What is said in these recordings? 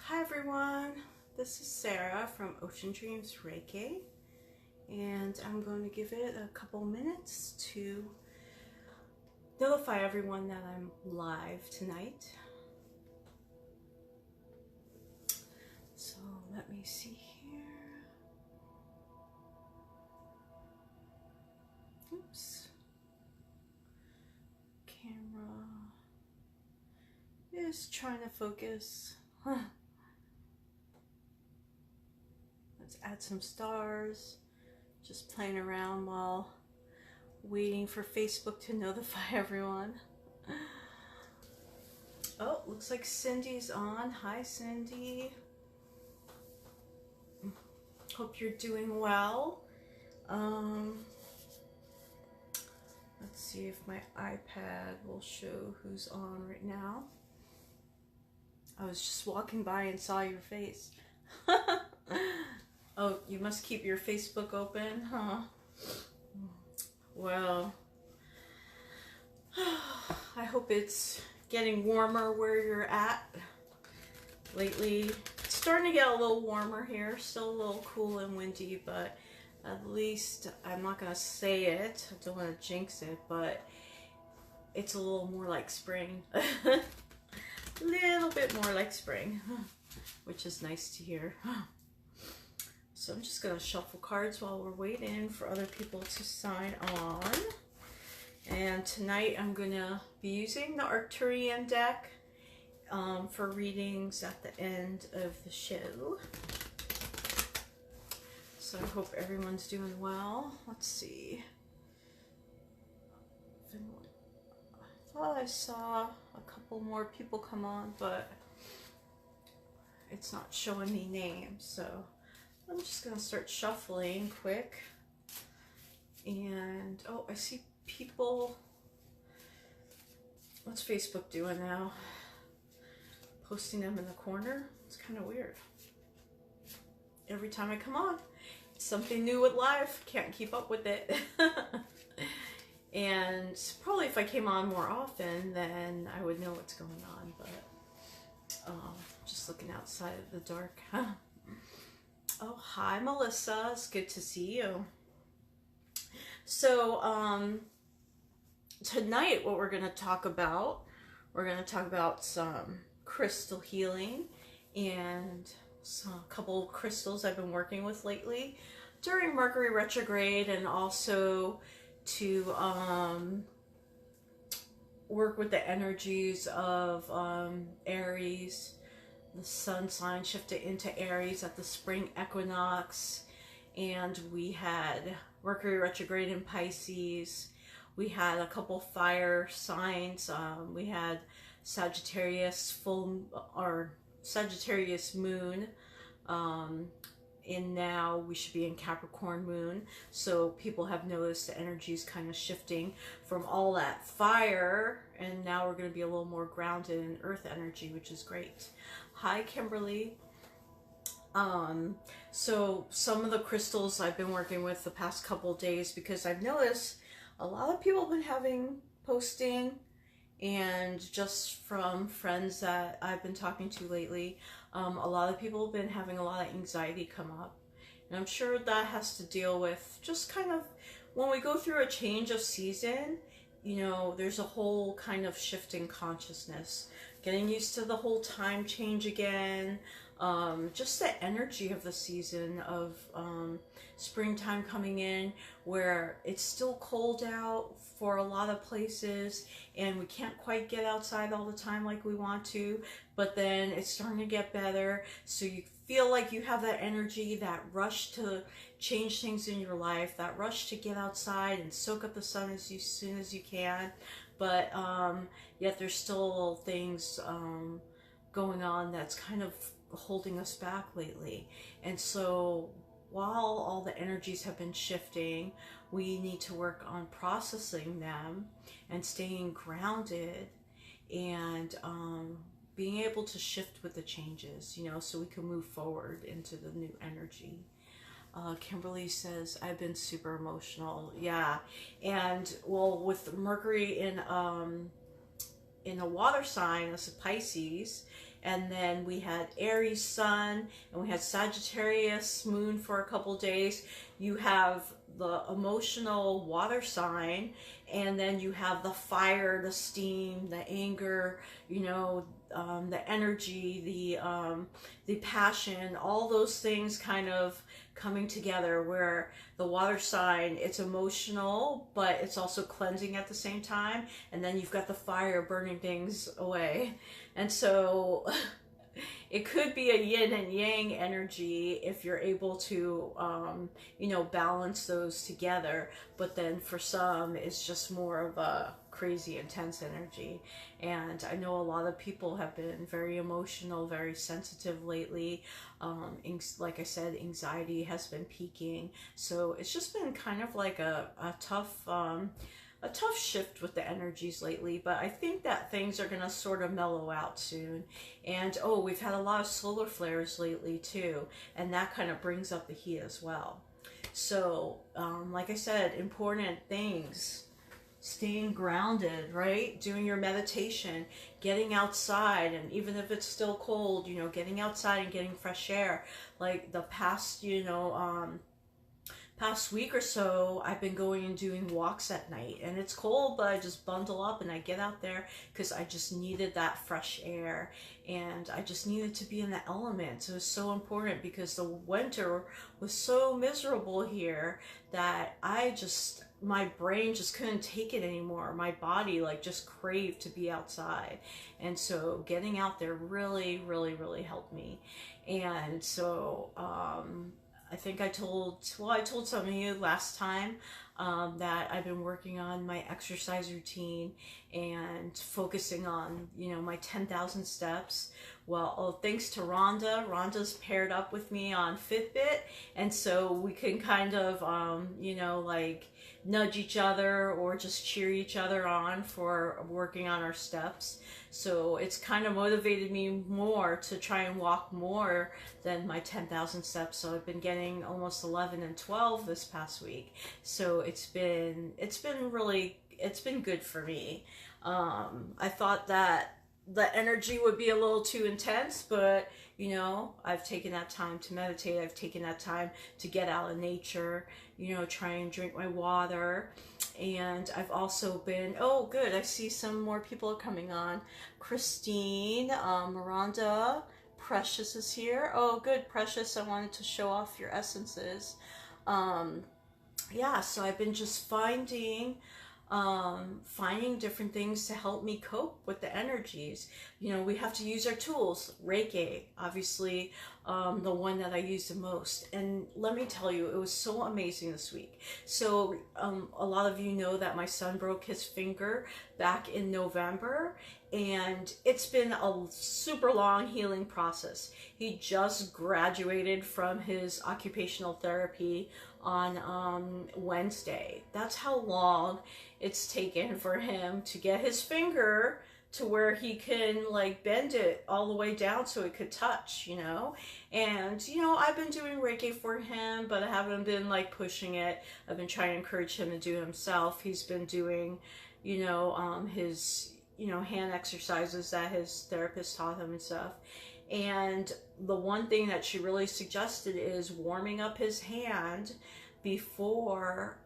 Hi everyone, this is Sarah from Ocean Dreams Reiki, and I'm going to give it a couple minutes to notify everyone that I'm live tonight. So let me see here. Oops. Camera is trying to focus. Let's add some stars. Just playing around while waiting for Facebook to notify everyone. Oh, looks like Cindy's on. Hi, Cindy. Hope you're doing well. Let's see if my iPad will show who's on right now. I was just walking by and saw your face. Oh, you must keep your Facebook open, huh? Well, I hope it's getting warmer where you're at. Lately, it's starting to get a little warmer here. Still a little cool and windy, but at least, I'm not going to say it. I don't want to jinx it, but it's a little more like spring. A little bit more like spring, which is nice to hear. So I'm just going to shuffle cards while we're waiting for other people to sign on. And tonight I'm going to be using the Arcturian deck for readings at the end of the show. So I hope everyone's doing well. Let's see. I thought I saw a couple more people come on, but it's not showing me names, so I'm just gonna start shuffling quick. And oh, I see people. What's Facebook doing now? Posting them in the corner. It's kind of weird. Every time I come on, it's something new with live. Can't keep up with it. And probably if I came on more often, then I would know what's going on. But just looking outside of the dark. Oh, hi, Melissa. It's good to see you. So tonight, what we're going to talk about, some crystal healing and a couple of crystals I've been working with lately during Mercury retrograde, and also to work with the energies of Aries. The sun sign shifted into Aries at the spring equinox, and we had Mercury retrograde in Pisces. We had a couple fire signs. We had Sagittarius Sagittarius moon, and now we should be in Capricorn moon. So people have noticed the energies kind of shifting from all that fire, and now we're going to be a little more grounded in earth energy, which is great. Hi, Kimberly. So some of the crystals I've been working with the past couple of days, because I've noticed a lot of people have been posting, and just from friends that I've been talking to lately, a lot of people have been having a lot of anxiety come up. And I'm sure that has to deal with just kind of when we go through a change of season, you know, there's a whole kind of shift in consciousness, getting used to the whole time change again, just the energy of the season of springtime coming in, where it's still cold out for a lot of places and we can't quite get outside all the time like we want to, but then it's starting to get better, so you feel like you have that energy, that rush to change things in your life, that rush to get outside and soak up the sun as soon as you can, but yet there's still things going on that's kind of holding us back lately. And so while all the energies have been shifting, we need to work on processing them and staying grounded and being able to shift with the changes, you know, so we can move forward into the new energy. Kimberly says, I've been super emotional. Yeah. And well, with Mercury in a water sign, this is Pisces, and then we had Aries sun, and we had Sagittarius moon for a couple days. You have the emotional water sign, and then you have the fire, the steam, the anger, you know, the energy, the passion, all those things kind of coming together, where the water sign, it's emotional, but it's also cleansing at the same time. And then you've got the fire burning things away. And so it could be a yin and yang energy if you're able to, you know, balance those together. But then for some, it's just more of a crazy intense energy. And I know a lot of people have been very emotional, very sensitive lately. Like I said, anxiety has been peaking. So it's just been kind of like a tough shift with the energies lately, but I think that things are going to sort of mellow out soon. And oh, we've had a lot of solar flares lately too, and that kind of brings up the heat as well. So like I said, important things: staying grounded, right? Doing your meditation, getting outside, and even if it's still cold, you know, getting outside and getting fresh air. Like the past, you know, past week or so, I've been going and doing walks at night, and it's cold, but I just bundle up and I get out there because I just needed that fresh air, and I just needed to be in the elements. It was so important because the winter was so miserable here that my brain just couldn't take it anymore. My body like just craved to be outside. And so getting out there really, really, really helped me. And so, I think I told some of you last time that I've been working on my exercise routine and focusing on, you know, my 10,000 steps. Well, thanks to Rhonda's paired up with me on Fitbit, and so we can kind of, you know, like nudge each other or just cheer each other on for working on our steps. So it's kind of motivated me more to try and walk more than my 10,000 steps. So I've been getting almost 11 and 12 this past week. So it's been good for me. I thought that the energy would be a little too intense, but you know, I've taken that time to meditate. I've taken that time to get out in nature, you know, try and drink my water. And I've also been, oh good, I see some more people are coming on. Christine, Miranda, Precious is here. Oh good, Precious, I wanted to show off your essences. Yeah, so I've been just finding different things to help me cope with the energies. You know, we have to use our tools. Reiki, obviously, the one that I use the most. And let me tell you, it was so amazing this week. So a lot of you know that my son broke his finger back in November, and it's been a super long healing process. He just graduated from his occupational therapy on Wednesday. That's how long it's taken for him to get his finger to where he can like bend it all the way down so it could touch, you know. And you know, I've been doing Reiki for him, but I haven't been like pushing it. I've been trying to encourage him to do it himself. He's been doing, you know, his, you know, hand exercises that his therapist taught him and stuff. And the one thing that she really suggested is warming up his hand before,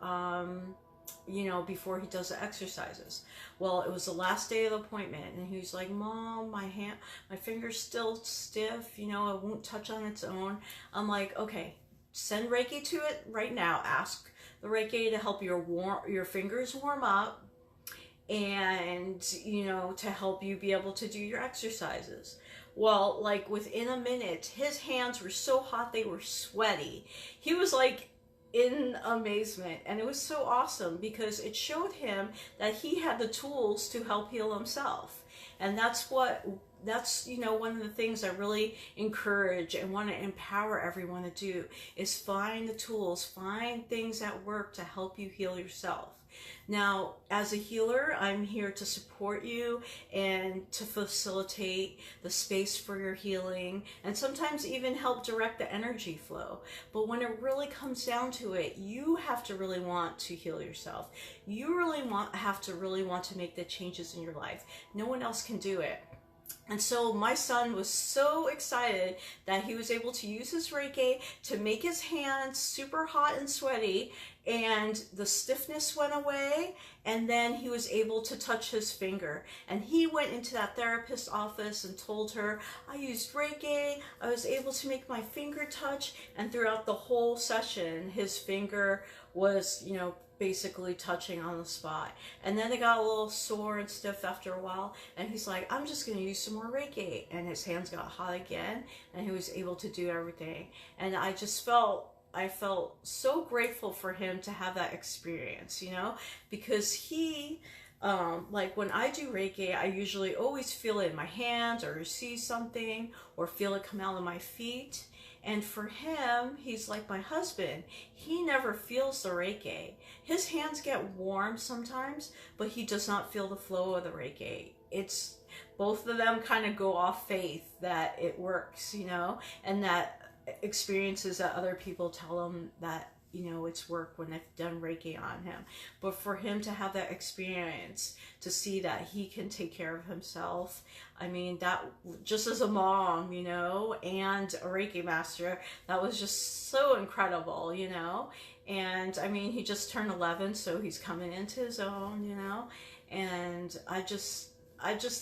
you know, before he does the exercises. Well, it was the last day of the appointment, and he was like, Mom, my finger's still stiff, you know, it won't touch on its own. I'm like, okay, send Reiki to it right now. Ask the Reiki to help your fingers warm up, and, you know, to help you be able to do your exercises. Well, like within a minute, his hands were so hot, they were sweaty. He was like in amazement, and it was so awesome because it showed him that he had the tools to help heal himself. And that's, you know, one of the things I really encourage and want to empower everyone to do is find the tools, find things that work to help you heal yourself. Now, as a healer, I'm here to support you and to facilitate the space for your healing, and sometimes even help direct the energy flow. But when it really comes down to it, you have to really want to heal yourself. You really have to really want to make the changes in your life. No one else can do it. And so my son was so excited that he was able to use his Reiki to make his hands super hot and sweaty, and the stiffness went away, and then he was able to touch his finger. And he went into that therapist's office and told her, I used Reiki, I was able to make my finger touch, and throughout the whole session, his finger was, you know, basically touching on the spot. And then it got a little sore and stiff after a while, and he's like, I'm just going to use some more Reiki. And his hands got hot again, and he was able to do everything. And I felt so grateful for him to have that experience, you know, because he, like when I do Reiki, I usually always feel it in my hands or see something or feel it come out of my feet. And for him, he's like my husband. He never feels the Reiki. His hands get warm sometimes, but he does not feel the flow of the Reiki. It's both of them kind of go off faith that it works, you know, and that experiences that other people tell him that, you know, it's work when they've done Reiki on him. But for him to have that experience, to see that he can take care of himself, I mean, that just as a mom, you know, and a Reiki master, that was just so incredible, you know. And I mean, he just turned 11, so he's coming into his own, you know. And I just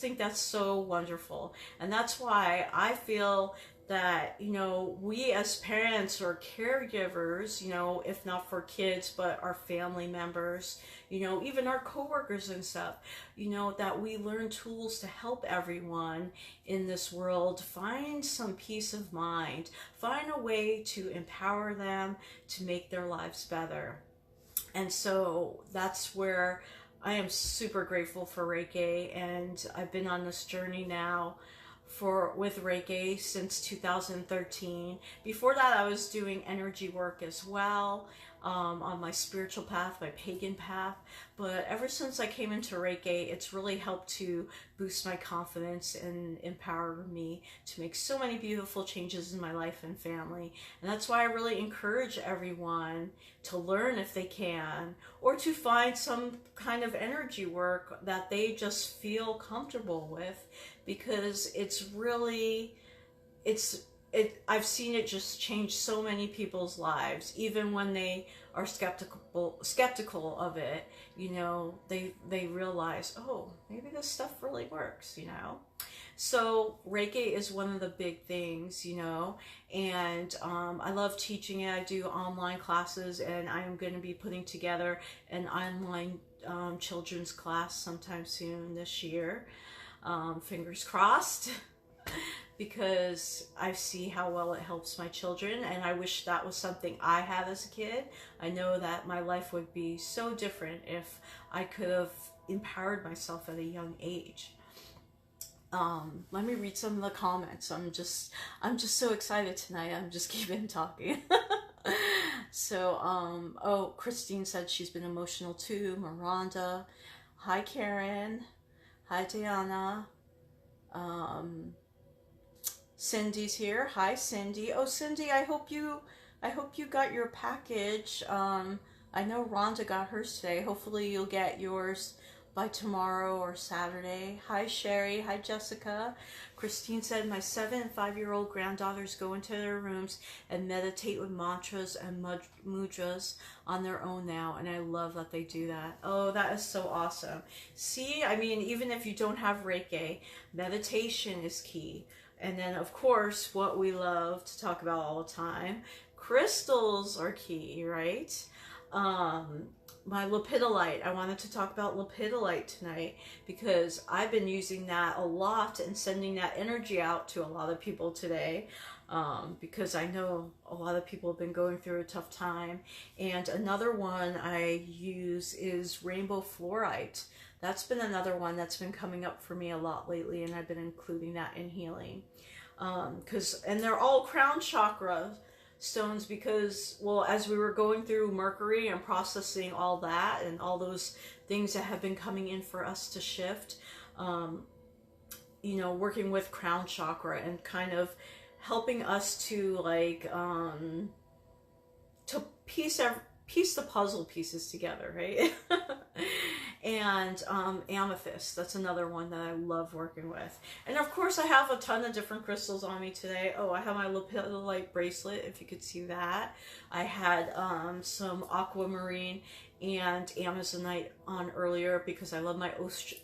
think that's so wonderful. And that's why I feel that, you know, we as parents or caregivers, you know, if not for kids, but our family members, you know, even our coworkers and stuff, you know, that we learn tools to help everyone in this world find some peace of mind, find a way to empower them to make their lives better. And so that's where I am super grateful for Reiki, and I've been on this journey now with Reiki since 2013. Before that, I was doing energy work as well, on my spiritual path, my pagan path. But ever since I came into Reiki, it's really helped to boost my confidence and empower me to make so many beautiful changes in my life and family. And that's why I really encourage everyone to learn if they can, or to find some kind of energy work that they just feel comfortable with, because it's really, I've seen it just change so many people's lives, even when they are skeptical of it, you know, they realize, oh, maybe this stuff really works, you know. So Reiki is one of the big things, you know, and I love teaching it. I do online classes, and I am going to be putting together an online children's class sometime soon this year. Fingers crossed. Because I see how well it helps my children, and I wish that was something I had as a kid. I know that my life would be so different if I could have empowered myself at a young age. Let me read some of the comments. I'm just so excited tonight. I'm just keeping talking. So, oh, Christine said she's been emotional too. Miranda, hi Karen, hi Diana. Cindy's here. Hi, Cindy. Oh, Cindy, I hope you got your package. I know Rhonda got hers today. Hopefully you'll get yours by tomorrow or Saturday. Hi, Sherry. Hi, Jessica. Christine said, my 7 and 5-year-old granddaughters go into their rooms and meditate with mantras and mudras on their own now, and I love that they do that. Oh, that is so awesome. See, I mean, even if you don't have Reiki, meditation is key. And then, of course, what we love to talk about all the time, crystals are key, right? My Lepidolite, I wanted to talk about Lepidolite tonight because I've been using that a lot and sending that energy out to a lot of people today, because I know a lot of people have been going through a tough time. And another one I use is Rainbow Fluorite. That's been another one that's been coming up for me a lot lately, and I've been including that in healing. And they're all crown chakra stones because, well, as we were going through Mercury and processing all that and all those things that have been coming in for us to shift, you know, working with crown chakra and kind of helping us to, like, to piece the puzzle pieces together, right? And amethyst, that's another one that I love working with. And of course I have a ton of different crystals on me today. Oh, I have my Lepidolite bracelet, if you could see that. I had some aquamarine and amazonite on earlier because I love my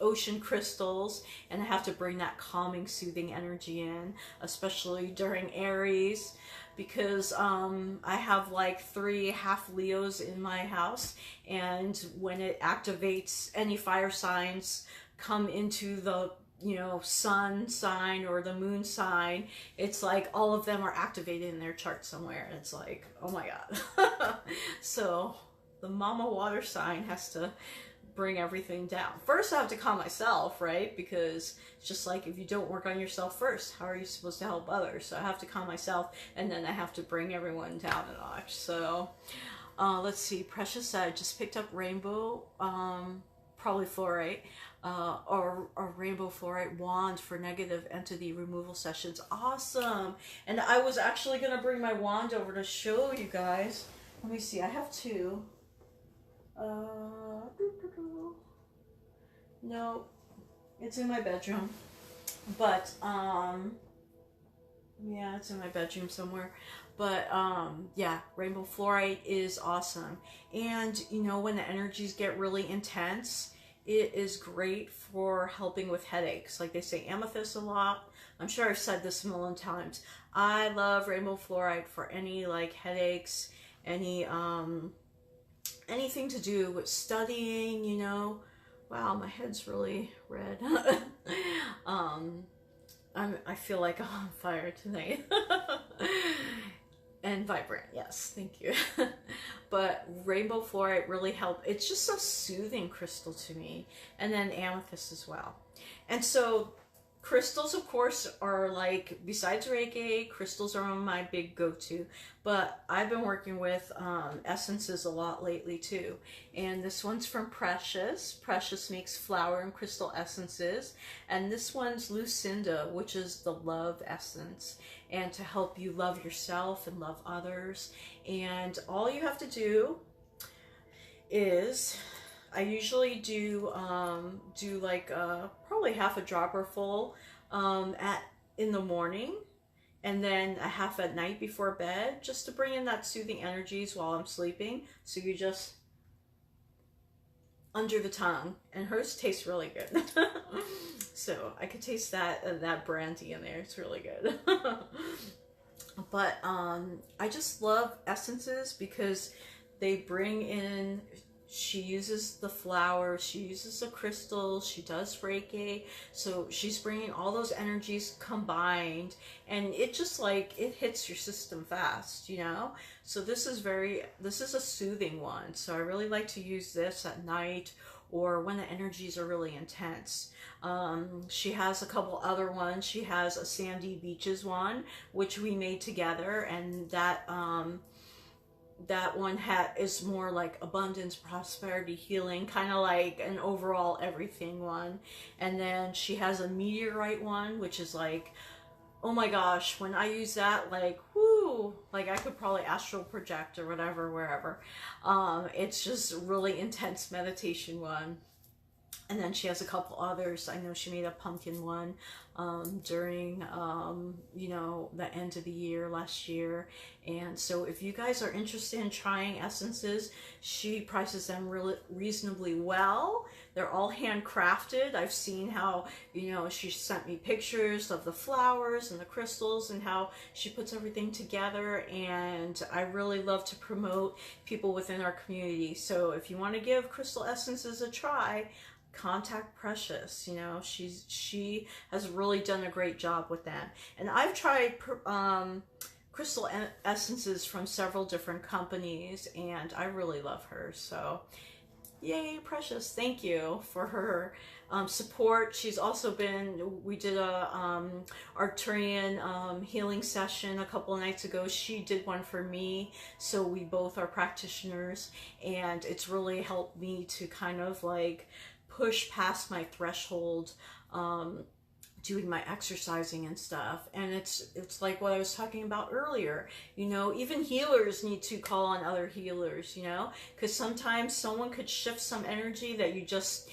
ocean crystals, and I have to bring that calming, soothing energy in, especially during Aries, because I have like 3 half Leos in my house, and when it activates, any fire signs come into the sun sign or the moon sign, it's like all of them are activated in their chart somewhere, and it's like, oh my god. So the mama water sign has to bring everything down. First I have to calm myself, right? Because it's just like, if you don't work on yourself first, how are you supposed to help others? So I have to calm myself, and then I have to bring everyone down a notch. So let's see, Precious said, I just picked up rainbow, probably fluorite, or a rainbow fluorite wand for negative entity removal sessions. Awesome. And I was actually gonna bring my wand over to show you guys. Let me see, I have 2. No, it's in my bedroom, but yeah, it's in my bedroom somewhere. But yeah, rainbow fluorite is awesome. And when the energies get really intense, it is great for helping with headaches. Like they say amethyst a lot. I'm sure I've said this a million times. I love rainbow fluorite for any like headaches, any anything to do with studying, Wow, my head's really red. I feel like I'm on fire tonight. And vibrant, yes, thank you. But rainbow fluorite really helped. It's just a soothing crystal to me. And then amethyst as well. And so crystals, of course, are like, besides Reiki, crystals are my big go-to. But I've been working with essences a lot lately too. And this one's from Precious. Precious makes flower and crystal essences. And this one's Lucinda, which is the love essence. And to help you love yourself and love others. And all you have to do is, I usually do like probably half a dropper full in the morning, and then a half at night before bed, just to bring in that soothing energies while I'm sleeping. So you just under the tongue, and hers tastes really good. So I could taste that brandy in there. It's really good. But I just love essences because they bring in, she uses the flowers, she uses the crystals, she does Reiki, so she's bringing all those energies combined, and it just like, it hits your system fast, So this is a soothing one, so I really like to use this at night or when the energies are really intense. She has a couple other ones. She has a Sandy Beaches one, which we made together, and that one is more like abundance, prosperity, healing, kind of like an overall everything one. And then she has a meteorite one, which is like, oh my gosh, when I use that, like, whoo, like I could probably astral project or whatever, wherever. It's just a really intense meditation one. And then she has a couple others. I know she made a pumpkin one during, the end of the year last year. And so if you guys are interested in trying essences, she prices them really reasonably well. They're all handcrafted. I've seen how, she sent me pictures of the flowers and the crystals and how she puts everything together. And I really love to promote people within our community. So if you want to give crystal essences a try, contact Precious. She has really done a great job with them. And I've tried crystal essences from several different companies, and I really love her. So yay, Precious, thank you for her support. She's also we did a Arcturian healing session a couple of nights ago. She did one for me, so we both are practitioners, and it's really helped me to kind of like push past my threshold doing my exercising and stuff. And it's like what I was talking about earlier, you know, even healers need to call on other healers, you know, because sometimes someone could shift some energy that you just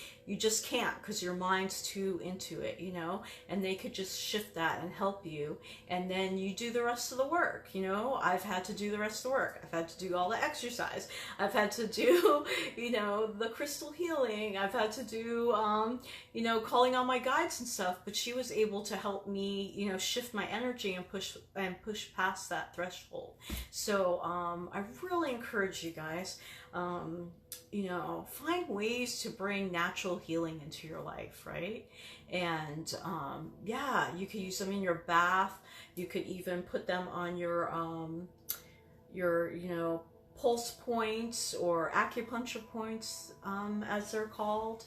can't, because your mind's too into it, you know, and they could just shift that and help you, and then you do the rest of the work. You know, I've had to do the rest of the work. I've had to do all the exercise. I've had to do, you know, the crystal healing. I've had to do, you know, calling on my guides and stuff, but she was able to help me, you know, shift my energy and push past that threshold. So I really encourage you guys, you know, find ways to bring natural healing into your life, right? And yeah, you could use them in your bath. You could even put them on your you know, pulse points or acupuncture points, as they're called.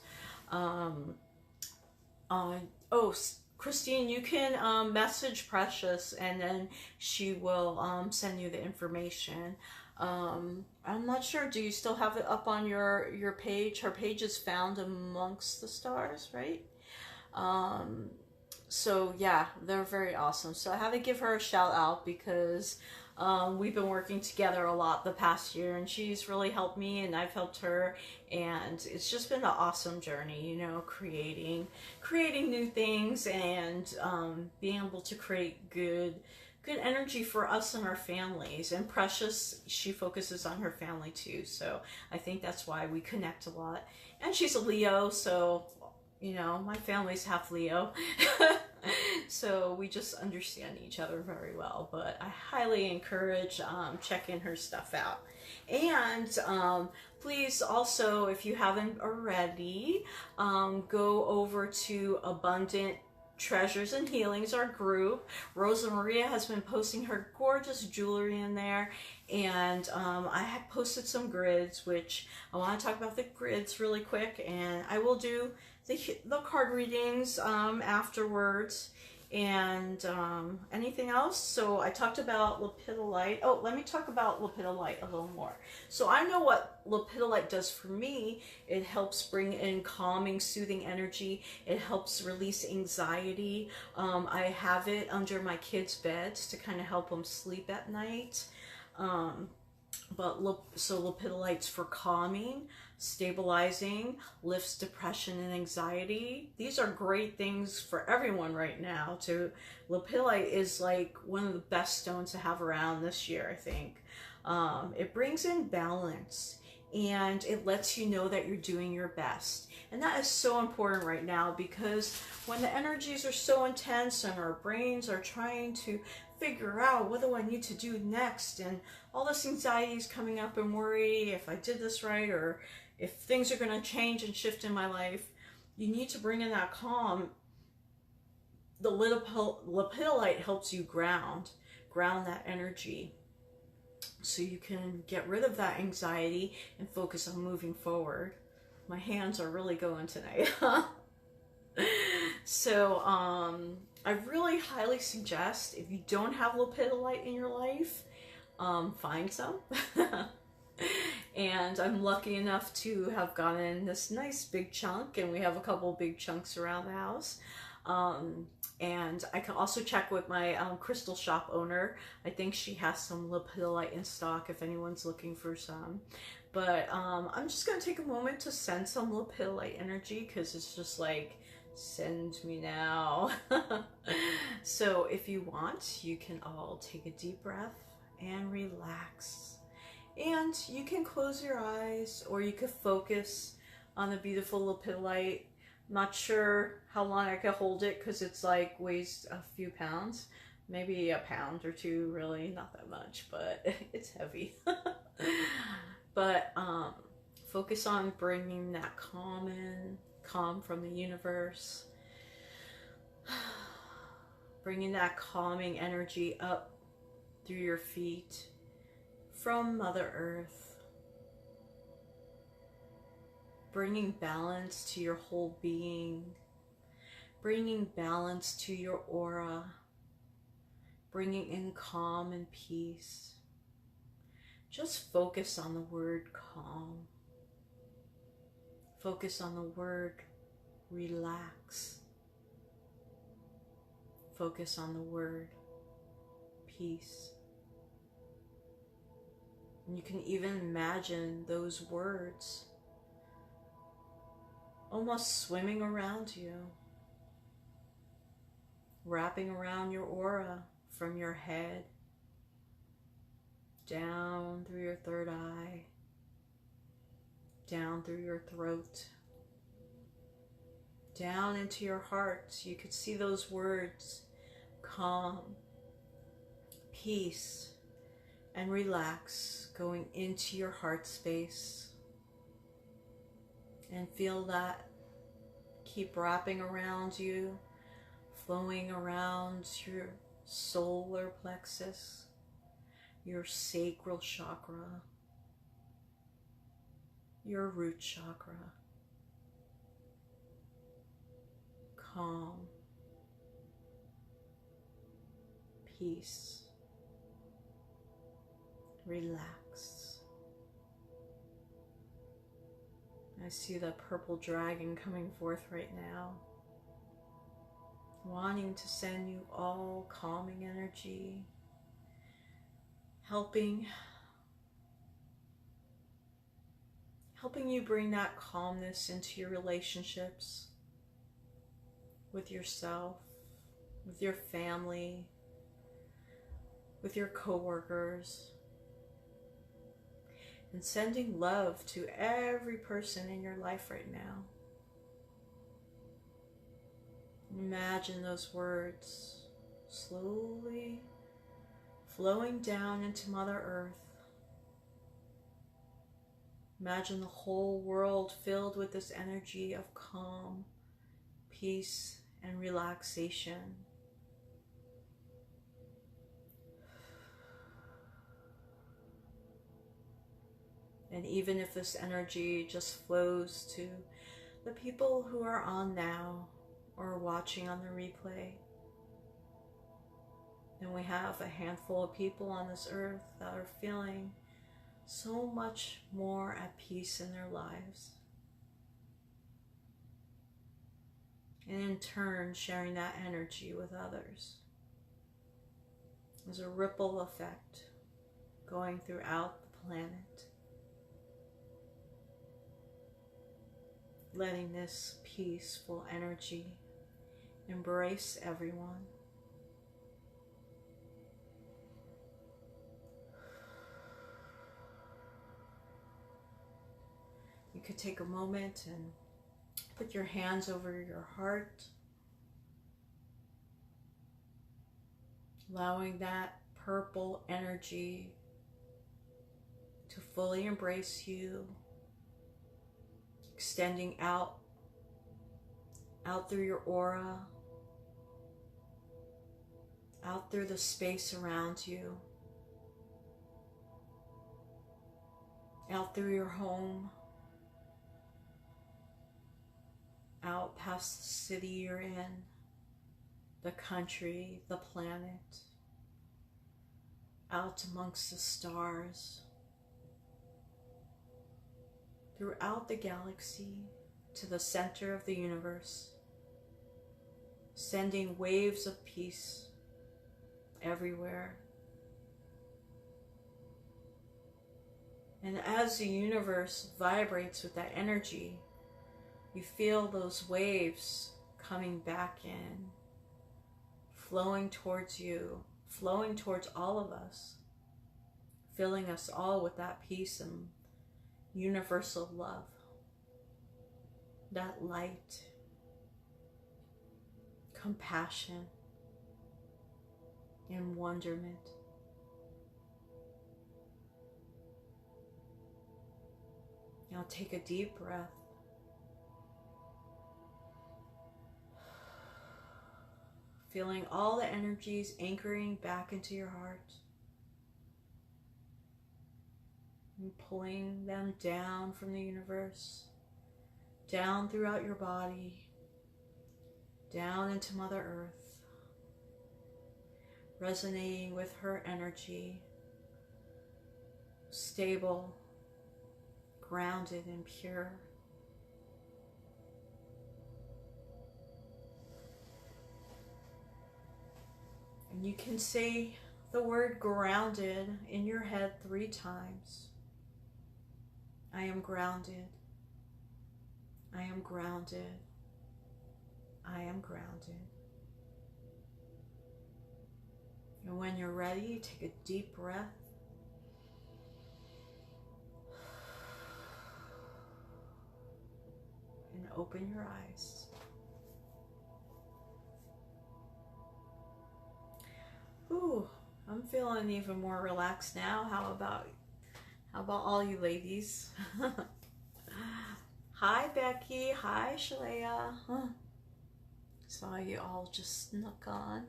Oh, Christine, you can message Precious, and then she will send you the information. I'm not sure. Do you still have it up on your page? Her page is Found Amongst the Stars, right? So yeah, they're very awesome. So I had to give her a shout out because we've been working together a lot the past year, and she's really helped me, and I've helped her, and it's just been an awesome journey, you know, creating new things, and being able to create good energy for us and our families. And Precious, she focuses on her family too, so I think that's why we connect a lot. And she's a Leo, so you know, my family's half Leo. So we just understand each other very well. But I highly encourage checking her stuff out. And please also, if you haven't already, go over to Abundant Treasures and Healings, our group. Rosa Maria has been posting her gorgeous jewelry in there, and I have posted some grids, which I want to talk about the grids really quick, and I will do the card readings afterwards, and anything else. So I talked about Lepidolite. Oh, let me talk about Lepidolite a little more. So I know what Lepidolite does for me. It helps bring in calming, soothing energy. It helps release anxiety. I have it under my kids' beds to kind of help them sleep at night. So Lepidolite's for calming, stabilizing, lifts depression and anxiety. These are great things for everyone right now. Lepidolite is like one of the best stones to have around this year, I think. It brings in balance, and it lets you know that you're doing your best. And that is so important right now, because when the energies are so intense and our brains are trying to figure out, what do I need to do next, and all this anxiety is coming up, and worry if I did this right, or if things are going to change and shift in my life, you need to bring in that calm. The Lepidolite helps you ground that energy, so you can get rid of that anxiety and focus on moving forward. My hands are really going tonight. So I really highly suggest, if you don't have Lepidolite in your life, find some. And I'm lucky enough to have gotten this nice big chunk, and we have a couple big chunks around the house. And I can also check with my crystal shop owner. I think she has some Lepidolite in stock if anyone's looking for some. But I'm just going to take a moment to send some Lepidolite energy, because it's just like, send me now. So if you want, you can all take a deep breath and relax. And you can close your eyes, or you could focus on the beautiful Lepidolite. Not sure how long I could hold it, because it's like weighs a few pounds, maybe a pound or two, really, not that much, but it's heavy. But focus on bringing that calm from the universe, bringing that calming energy up through your feet from Mother Earth, bringing balance to your whole being, bringing balance to your aura, bringing in calm and peace. Just focus on the word calm. Focus on the word relax. Focus on the word peace. And you can even imagine those words almost swimming around you, wrapping around your aura from your head, down through your third eye, down through your throat, down into your heart. You could see those words, calm, peace, and relax, going into your heart space. And feel that keep wrapping around you, flowing around your solar plexus, your sacral chakra, your root chakra. Calm, peace, relax. I see the purple dragon coming forth right now, wanting to send you all calming energy, helping you bring that calmness into your relationships with yourself, with your family, with your coworkers, and sending love to every person in your life right now. Imagine those words slowly flowing down into Mother Earth. Imagine the whole world filled with this energy of calm, peace, and relaxation. And even if this energy just flows to the people who are on now or watching on the replay, then we have a handful of people on this earth that are feeling so much more at peace in their lives. And in turn, sharing that energy with others. There's a ripple effect going throughout the planet, letting this peaceful energy embrace everyone. You could take a moment and put your hands over your heart, allowing that purple energy to fully embrace you, extending out through your aura, out through the space around you, out through your home, out past the city you're in, the country, the planet, out amongst the stars, throughout the galaxy, to the center of the universe, sending waves of peace everywhere. And as the universe vibrates with that energy, you feel those waves coming back in, flowing towards you, flowing towards all of us, filling us all with that peace and universal love, that light, compassion, and wonderment. Now take a deep breath. Feeling all the energies anchoring back into your heart and pulling them down from the universe, down throughout your body, down into Mother Earth, resonating with her energy, stable, grounded, and pure. And you can say the word grounded in your head 3 times. I am grounded. I am grounded. I am grounded. And when you're ready, take a deep breath. And open your eyes. Ooh, I'm feeling even more relaxed now. How about all you ladies? Hi Becky, hi Shalea. Saw you all just snuck on.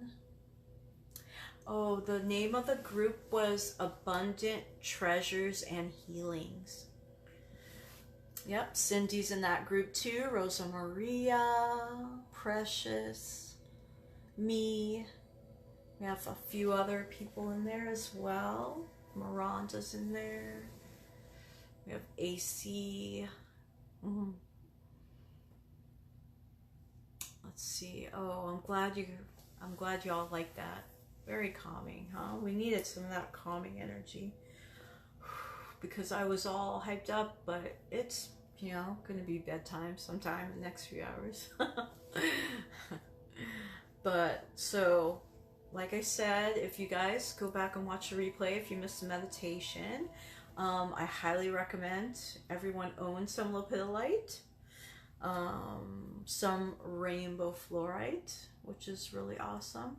Oh, the name of the group was Abundant Treasures and Healings. Yep, Cindy's in that group too. Rosa Maria, Precious, me. We have a few other people in there as well. Miranda's in there. We have AC. Let's see. Oh, I'm glad you all like that. Very calming, huh? We needed some of that calming energy because I was all hyped up, but it's, you know, going to be bedtime sometime in the next few hours. But so, like I said, if you guys go back and watch the replay, if you missed the meditation, I highly recommend everyone own some Lepidolite, some rainbow fluorite, which is really awesome.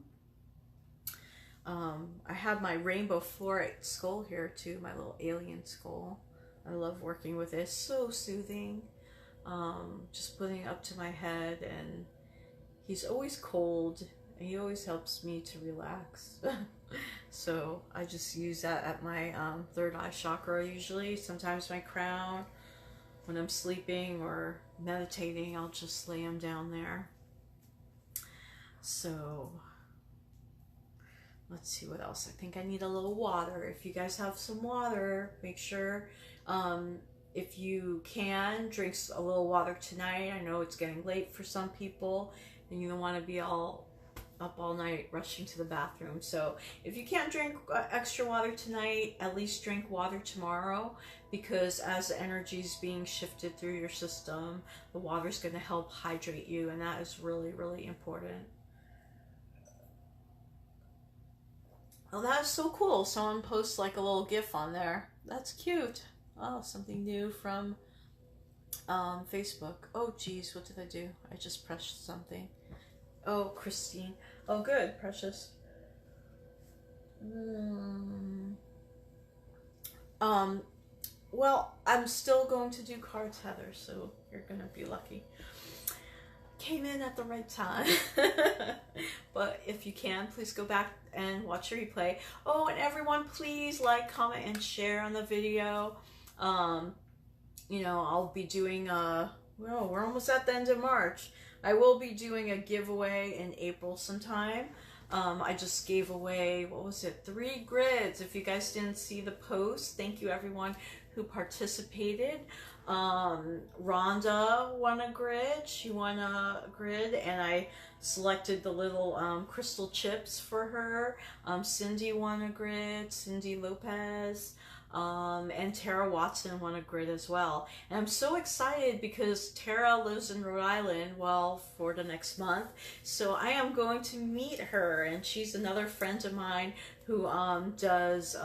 I have my rainbow fluorite skull here too, my little alien skull. I love working with it. It's so soothing. Just putting it up to my head, and he's always cold, and he always helps me to relax. So I just use that at my third eye chakra usually. Sometimes my crown. When I'm sleeping or meditating, I'll just lay him down there. So let's see what else. I think I need a little water. If you guys have some water, make sure if you can, drink a little water tonight. I know it's getting late for some people and you don't want to be all up all night rushing to the bathroom. So if you can't drink extra water tonight, at least drink water tomorrow, because as the energy is being shifted through your system, the water is going to help hydrate you, and that is really, really important. Oh, that is so cool. Someone posts like a little GIF on there. That's cute. Oh, something new from Facebook. Oh, geez, what did I do? I just pressed something. Oh, Christine. Oh, good, Precious. Well, I'm still going to do card tether, so you're going to be lucky. Came in at the right time. But if you can, please go back and watch the replay. Oh, and everyone, please like, comment, and share on the video. You know, I'll be doing well, we're almost at the end of March. I will be doing a giveaway in April sometime. I just gave away, what was it, 3 grids. If you guys didn't see the post, thank you everyone who participated. Rhonda won a grid. She won a grid, and I selected the little crystal chips for her. Cindy won a grid, Cindy Lopez. And Tara Watson won a grid as well. And I'm so excited because Tara lives in Rhode Island, well, for the next month. So I am going to meet her, and she's another friend of mine who does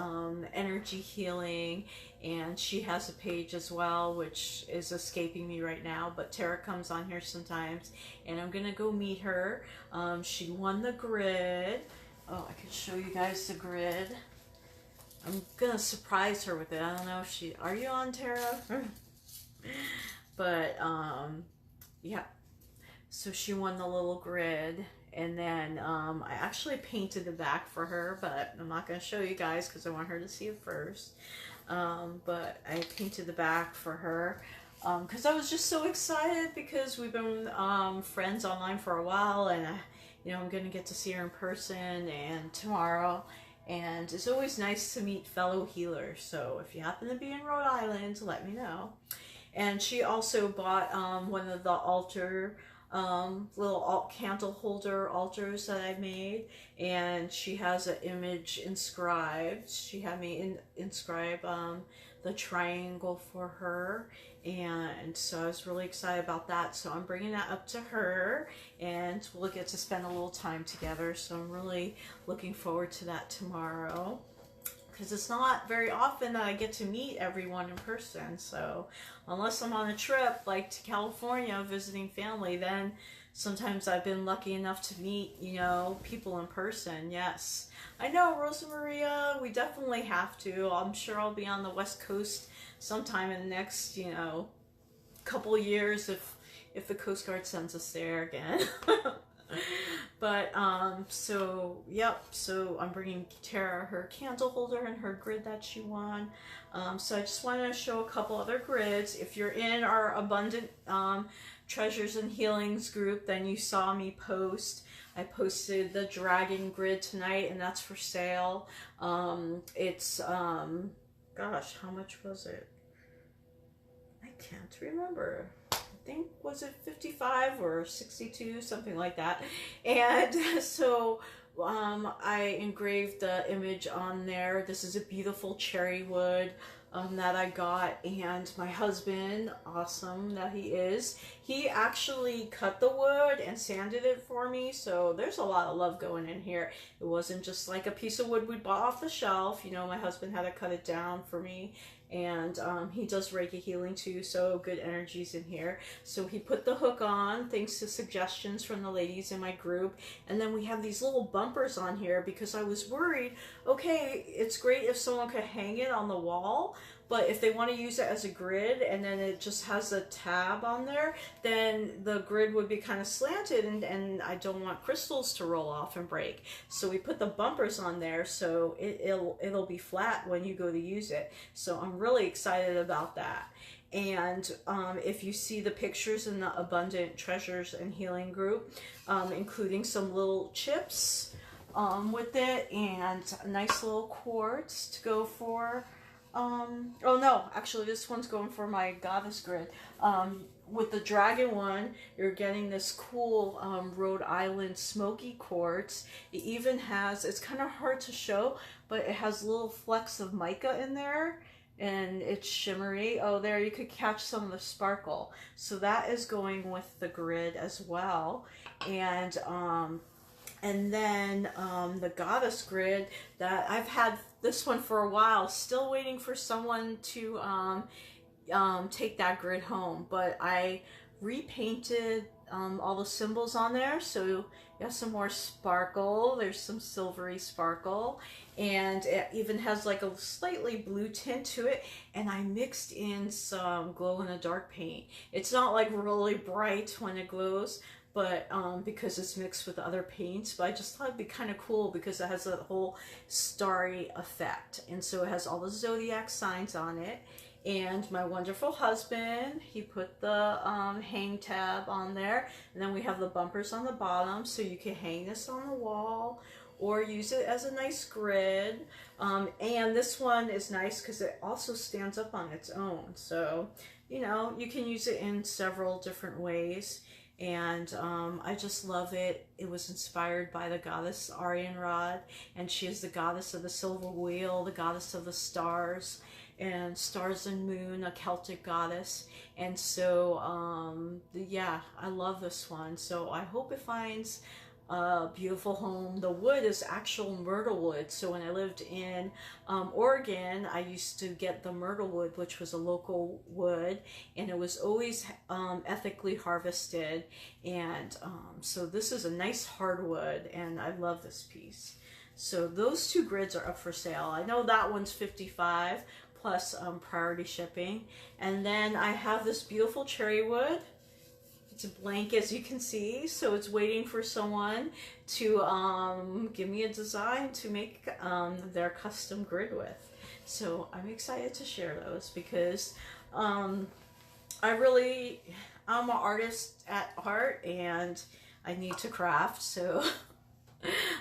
energy healing, and she has a page as well, which is escaping me right now, but Tara comes on here sometimes, and I'm gonna go meet her. She won the grid. Oh, I could show you guys the grid. I'm gonna surprise her with it. I don't know if she, are you on, Tara? But yeah, so she won the little grid, and then I actually painted the back for her, but I'm not gonna show you guys because I want her to see it first. But I painted the back for her because I was just so excited, because we've been friends online for a while, and you know, I'm gonna get to see her in person and tomorrow. And it's always nice to meet fellow healers. So if you happen to be in Rhode Island, let me know. And she also bought one of the altar little candle holder altars that I made, and she has an image inscribed. She had me inscribe the triangle for her, and so I was really excited about that. So I'm bringing that up to her, and we'll get to spend a little time together. So I'm really looking forward to that tomorrow, because it's not very often that I get to meet everyone in person. So unless I'm on a trip like to California visiting family, then sometimes I've been lucky enough to meet, you know, people in person. Yes, I know, Rosa Maria, we definitely have to. I'm sure I'll be on the West Coast sometime in the next, you know, couple years if the Coast Guard sends us there again. But so yep, so I'm bringing Tara her candle holder and her grid that she won. So I just wanted to show a couple other grids. If you're in our Abundant Treasures and Healings group, then you saw me post. I posted the dragon grid tonight, and that's for sale. It's gosh, how much was it? I can't remember. I think, was it 55 or 62, something like that. And so I engraved the image on there. This is a beautiful cherry wood that I got, and my husband, awesome that he is, he actually cut the wood and sanded it for me. So there's a lot of love going in here. It wasn't just like a piece of wood we bought off the shelf. You know, my husband had to cut it down for me. And he does Reiki healing too, so good energies in here. So he put the hook on, thanks to suggestions from the ladies in my group. And then we have these little bumpers on here because I was worried, okay, it's great if someone could hang it on the wall, but if they want to use it as a grid and then it just has a tab on there, then the grid would be kind of slanted, and I don't want crystals to roll off and break. So we put the bumpers on there so it'll be flat when you go to use it. So I'm really excited about that. And if you see the pictures in the Abundant Treasures and Healing group, including some little chips with it, and a nice little quartz to go for. Oh no, actually this one's going for my goddess grid. With the dragon one, you're getting this cool Rhode Island smoky quartz. It even has, it's kind of hard to show, but it has little flecks of mica in there, and it's shimmery. Oh, there, you could catch some of the sparkle. So that is going with the grid as well. And then the goddess grid, that I've had this one for a while, still waiting for someone to take that grid home, but I repainted all the symbols on there, so you have some more sparkle. There's some silvery sparkle, and it even has like a slightly blue tint to it, and I mixed in some glow-in-the-dark paint. It's not like really bright when it glows, but because it's mixed with other paints, but I just thought it'd be kind of cool because it has a whole starry effect. And so it has all the zodiac signs on it. And my wonderful husband, he put the hang tab on there, and then we have the bumpers on the bottom, so you can hang this on the wall or use it as a nice grid. And this one is nice because it also stands up on its own, so you know, you can use it in several different ways. And I just love it. It was inspired by the goddess Arianrod, and she is the goddess of the silver wheel, the goddess of the stars, and stars and moon, a Celtic goddess. And so yeah, I love this one. So I hope it finds a beautiful home. The wood is actual myrtle wood. So when I lived in Oregon, I used to get the myrtle wood, which was a local wood, and it was always ethically harvested. And so this is a nice hardwood, and I love this piece. So those two grids are up for sale. I know that one's 55 plus priority shipping. And then I have this beautiful cherry wood. It's blank, as you can see, so it's waiting for someone to give me a design to make their custom grid with. So I'm excited to share those because I'm an artist at heart, and I need to craft. So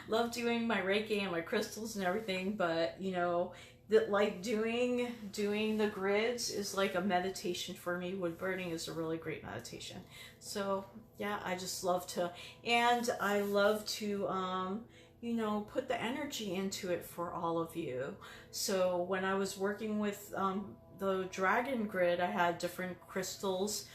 love doing my Reiki and my crystals and everything, but you know, that like doing the grids is like a meditation for me. Wood burning is a really great meditation. So yeah, I just love to, and I love to you know, put the energy into it for all of you. So when I was working with the dragon grid, I had different crystals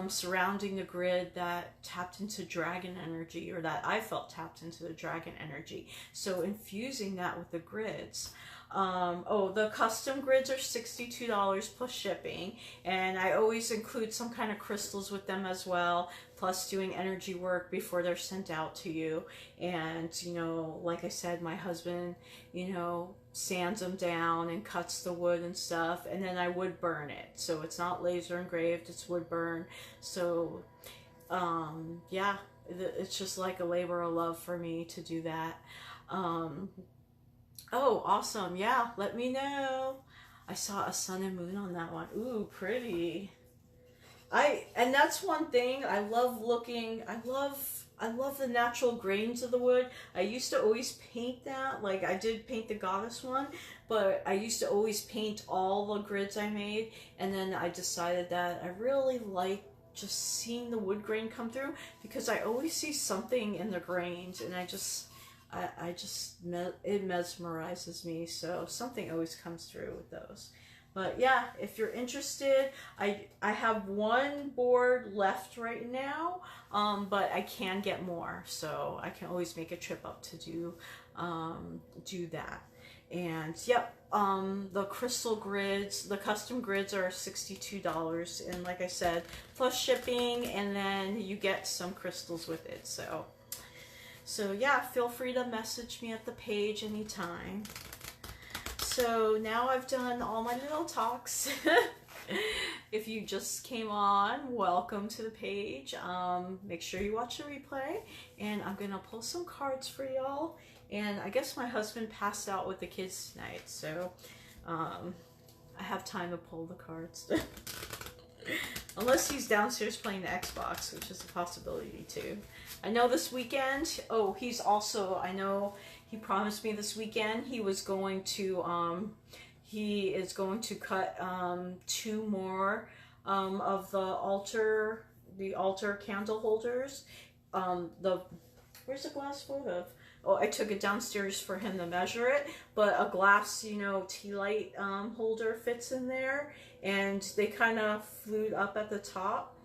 surrounding the grid that tapped into dragon energy, or that I felt tapped into the dragon energy. So infusing that with the grids. Oh, the custom grids are $62 plus shipping, and I always include some kind of crystals with them as well, plus doing energy work before they're sent out to you. And you know, like I said, my husband, you know, sands them down and cuts the wood and stuff, and then I wood burn it, so it's not laser engraved, it's wood burn. So yeah, it's just like a labor of love for me to do that. Oh, awesome. Yeah, let me know. I saw a sun and moon on that one. Ooh, pretty. And that's one thing I love looking. I love the natural grains of the wood. I used to always paint that. Like I did paint the goddess one, but I used to always paint all the grids I made, and then I decided that I really like just seeing the wood grain come through, because I always see something in the grains, and it mesmerizes me. So something always comes through with those. But yeah, if you're interested, I have one board left right now, but I can get more, so I can always make a trip up to do that. And yep, the crystal grids, the custom grids are $62, and like I said, plus shipping, and then you get some crystals with it. So yeah, feel free to message me at the page anytime. So now I've done all my little talks. If you just came on, welcome to the page. Make sure you watch the replay, and I'm gonna pull some cards for y'all. And I guess my husband passed out with the kids tonight, so I have time to pull the cards. Unless he's downstairs playing the Xbox, which is a possibility too. I know this weekend, oh, he's also, I know he promised me this weekend he is going to cut 2 more of the altar candle holders. Where's the glass full of? Oh, I took it downstairs for him to measure it, but a glass, you know, tea light holder fits in there, and they kind of flute up at the top.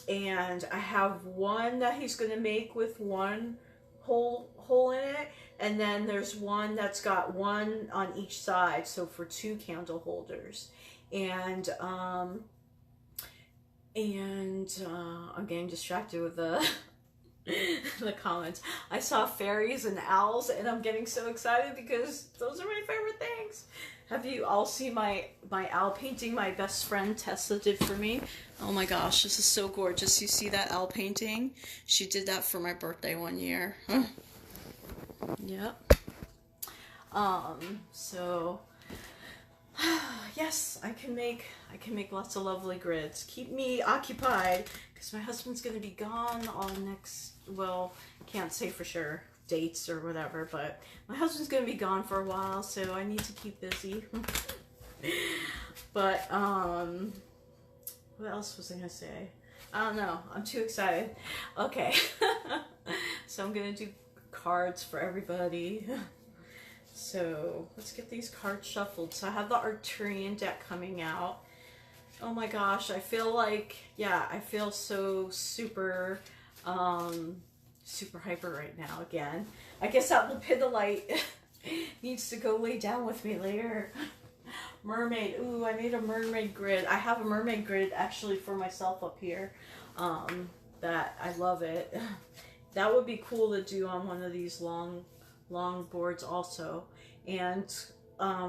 And I have one that he's going to make with one hole in it, and then there's one that's got one on each side, so for 2 candle holders. And I'm getting distracted with the the comments. I saw fairies and owls, and I'm getting so excited because those are my favorite things. Have you all seen my owl painting my best friend Tessa did for me? Oh my gosh, this is so gorgeous. You see that owl painting? She did that for my birthday one year. Yep. So yes, I can make lots of lovely grids. Keep me occupied, because my husband's going to be gone on next, well, can't say for sure dates or whatever, but my husband's going to be gone for a while, so I need to keep busy. But what else was I going to say? I don't know. I'm too excited. Okay. So I'm going to do cards for everybody. So let's get these cards shuffled. So I have the Arcturian deck coming out. Oh my gosh, I feel like, yeah, I feel so super, super hyper right now again. I guess that Lepidolite needs to go lay down with me later. Mermaid, ooh, I made a mermaid grid. I have a mermaid grid actually for myself up here. That I love it. That would be cool to do on one of these long boards also. And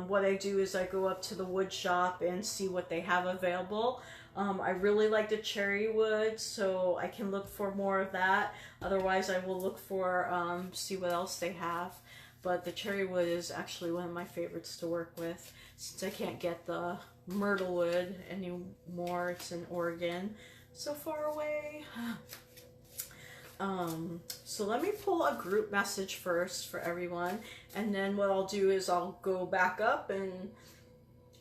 what I do is I go up to the wood shop and see what they have available. I really like the cherry wood, so I can look for more of that. Otherwise I will look for see what else they have. But the cherry wood is actually one of my favorites to work with, since I can't get the myrtle wood anymore. It's in Oregon, so far away. So let me pull a group message first for everyone, and then what I'll do is I'll go back up and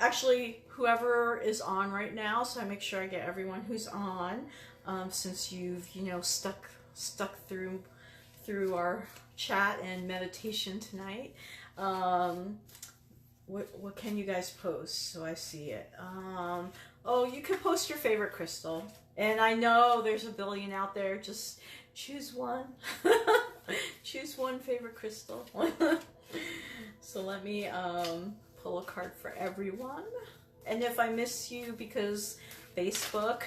actually whoever is on right now, so I make sure I get everyone who's on, since you've, you know, stuck through our chat and meditation tonight. What can you guys post so I see it? Oh, you could post your favorite crystal. And I know there's a billion out there. Just choose one. Choose one favorite crystal. So let me pull a card for everyone. And if I miss you because Facebook,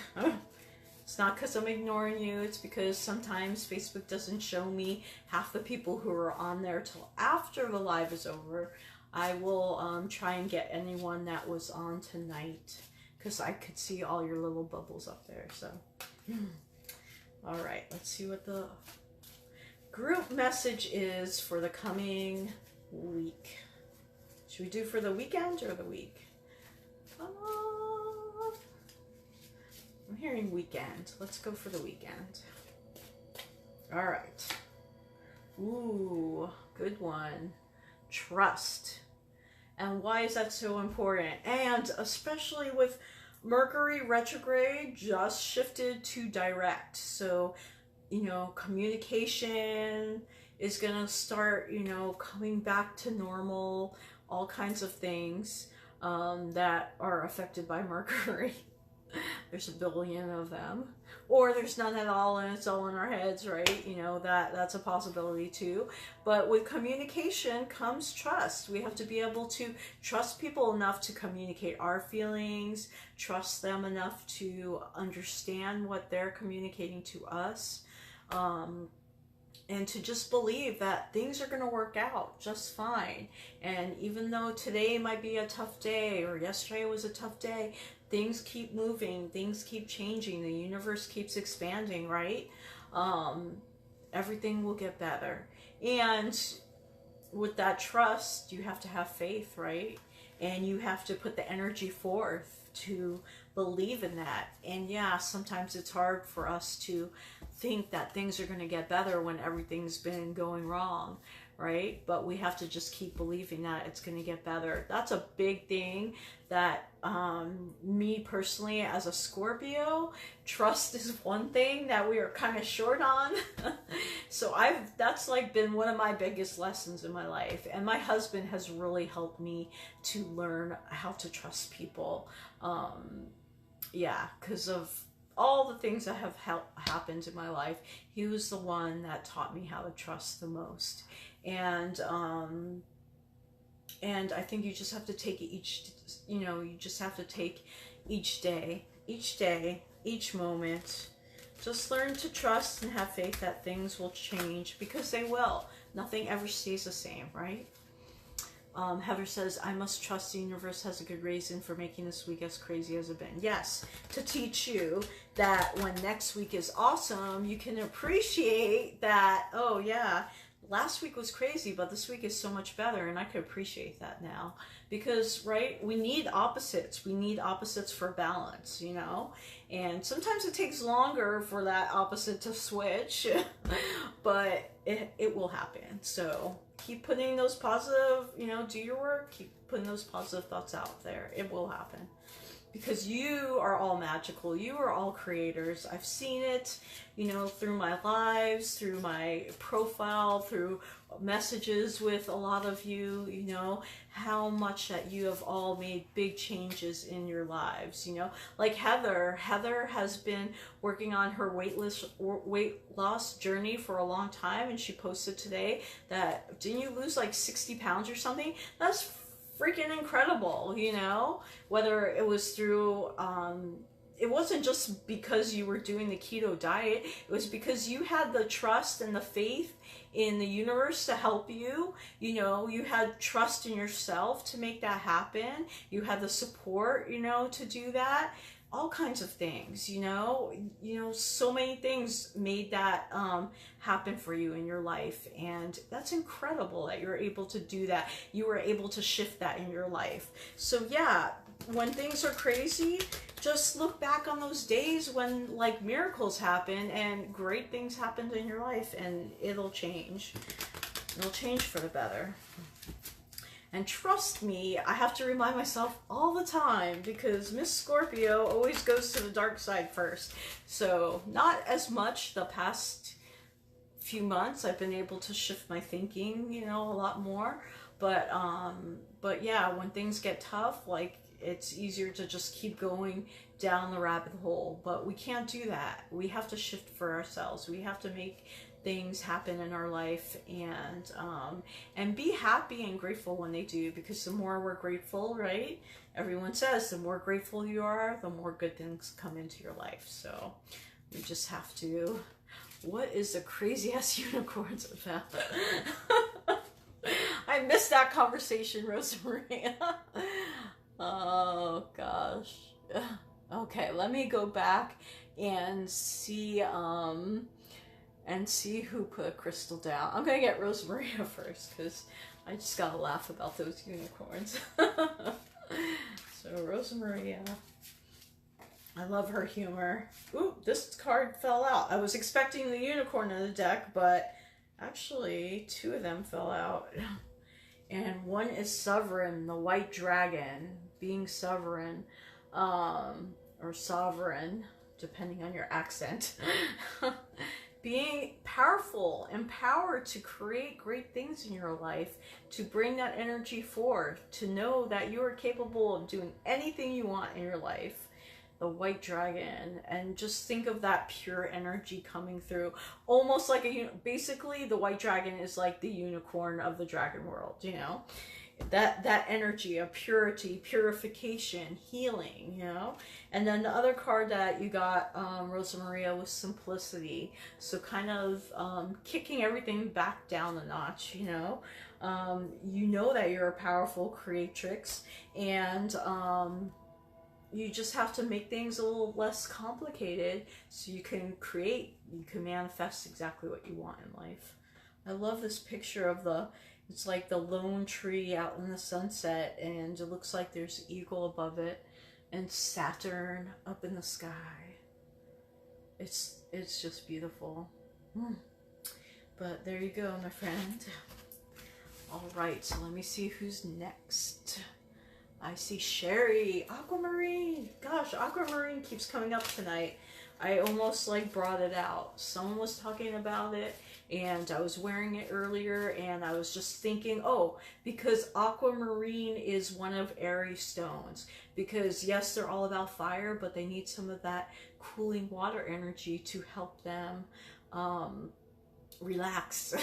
it's not because I'm ignoring you. It's because sometimes Facebook doesn't show me half the people who are on there till after the live is over. I will try and get anyone that was on tonight, because I could see all your little bubbles up there. So, all right, let's see what the group message is for the coming week. Should we do for the weekend or the week? I'm hearing weekend. Let's go for the weekend. All right. Ooh, good one. Trust. And why is that so important? And especially with Mercury retrograde just shifted to direct. So, you know, communication is going to start, you know, coming back to normal. All kinds of things that are affected by Mercury. There's a billion of them. Or there's none at all and it's all in our heads, right? You know, that's a possibility too. But with communication comes trust. We have to be able to trust people enough to communicate our feelings, trust them enough to understand what they're communicating to us, and to just believe that things are going to work out just fine. And even though today might be a tough day or yesterday was a tough day, things keep moving, things keep changing, the universe keeps expanding, right? Everything will get better. And with that trust, you have to have faith, right? And you have to put the energy forth to believe in that. And yeah, sometimes it's hard for us to think that things are going to get better when everything's been going wrong, right? But we have to just keep believing that it's going to get better. That's a big thing that me personally as a Scorpio, trust is one thing that we are kind of short on. So that's like been one of my biggest lessons in my life. And my husband has really helped me to learn how to trust people. Yeah, because of all the things that have happened in my life, he was the one that taught me how to trust the most. And I think you just have to take it you just have to take each day, each moment. Just learn to trust and have faith that things will change, because they will. Nothing ever stays the same, right? Heather says, I must trust the universe has a good reason for making this week as crazy as it's been. Yes, to teach you that when next week is awesome, you can appreciate that, oh yeah, last week was crazy, but this week is so much better, and I can appreciate that now. Because, right, we need opposites. We need opposites for balance, you know? And sometimes it takes longer for that opposite to switch, but it will happen. So keep putting those positive, do your work, keep putting those positive thoughts out there. It will happen. Because you are all magical. You are all creators. I've seen it, through my lives, through my profile, through messages with a lot of you, how much that you have all made big changes in your lives, Like Heather has been working on her weight loss journey for a long time, and she posted today that, didn't you lose like 60 pounds or something? That's freaking incredible, whether it was through, it wasn't just because you were doing the keto diet, it was because you had the trust and the faith in the universe to help you, you had trust in yourself to make that happen, you had the support, to do that, all kinds of things, so many things made that happen for you in your life, and that's incredible that you're able to do that. You were able to shift that in your life. So yeah, when things are crazy, just look back on those days when like miracles happen and great things happened in your life, and it'll change. It'll change for the better. And trust me, I have to remind myself all the time, because Miss Scorpio always goes to the dark side first. So not as much the past few months. I've been able to shift my thinking, you know, a lot more. But yeah, when things get tough, like, it's easier to just keep going down the rabbit hole. But we can't do that. We have to shift for ourselves. We have to make things happen in our life, and be happy and grateful when they do, because the more we're grateful, right? Everyone says the more grateful you are, the more good things come into your life. So we just have to. What is the crazy ass unicorns about? I missed that conversation, Rosemaria. Oh gosh. Okay, let me go back and see who put a crystal down. I'm gonna get Rosemaria first, because I just gotta laugh about those unicorns. So Rosemaria, I love her humor. Ooh, this card fell out. I was expecting the unicorn in the deck, but actually 2 of them fell out. And one is Sovereign, the white dragon, being sovereign, or sovereign, depending on your accent. Being powerful, empowered to create great things in your life, to bring that energy forward, to know that you are capable of doing anything you want in your life. The white dragon, and just think of that pure energy coming through, almost like basically the white dragon is like the unicorn of the dragon world, you know, that energy of purity, purification, healing, you know. And then the other card that you got, Rosemaria, was simplicity. So kind of kicking everything back down a notch, you know. You know that you're a powerful creatrix, and you just have to make things a little less complicated so you can create, you can manifest exactly what you want in life. I love this picture of it's like the lone tree out in the sunset, and it looks like there's an eagle above it and Saturn up in the sky. It's just beautiful. But there you go, my friend. All right, so let me see who's next. I see Sherry, Aquamarine. Gosh, Aquamarine keeps coming up tonight. I almost like brought it out. Someone was talking about it, and I was wearing it earlier, and I was just thinking, oh, because Aquamarine is one of Aries stones. Because yes, they're all about fire, but they need some of that cooling water energy to help them relax.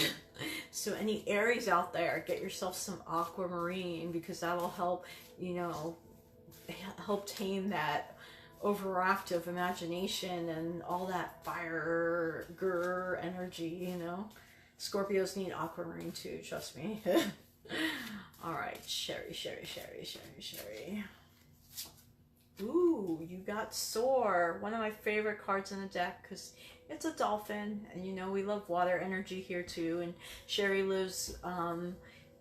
So any Aries out there, get yourself some Aquamarine, because that'll help, you know, help tame that overactive imagination and all that fire grr energy, you know. Scorpios need Aquamarine too, trust me. All right, Sherry. Ooh, you got Soar, one of my favorite cards in the deck, because it's a dolphin, and you know we love water energy here too. And Sherry lives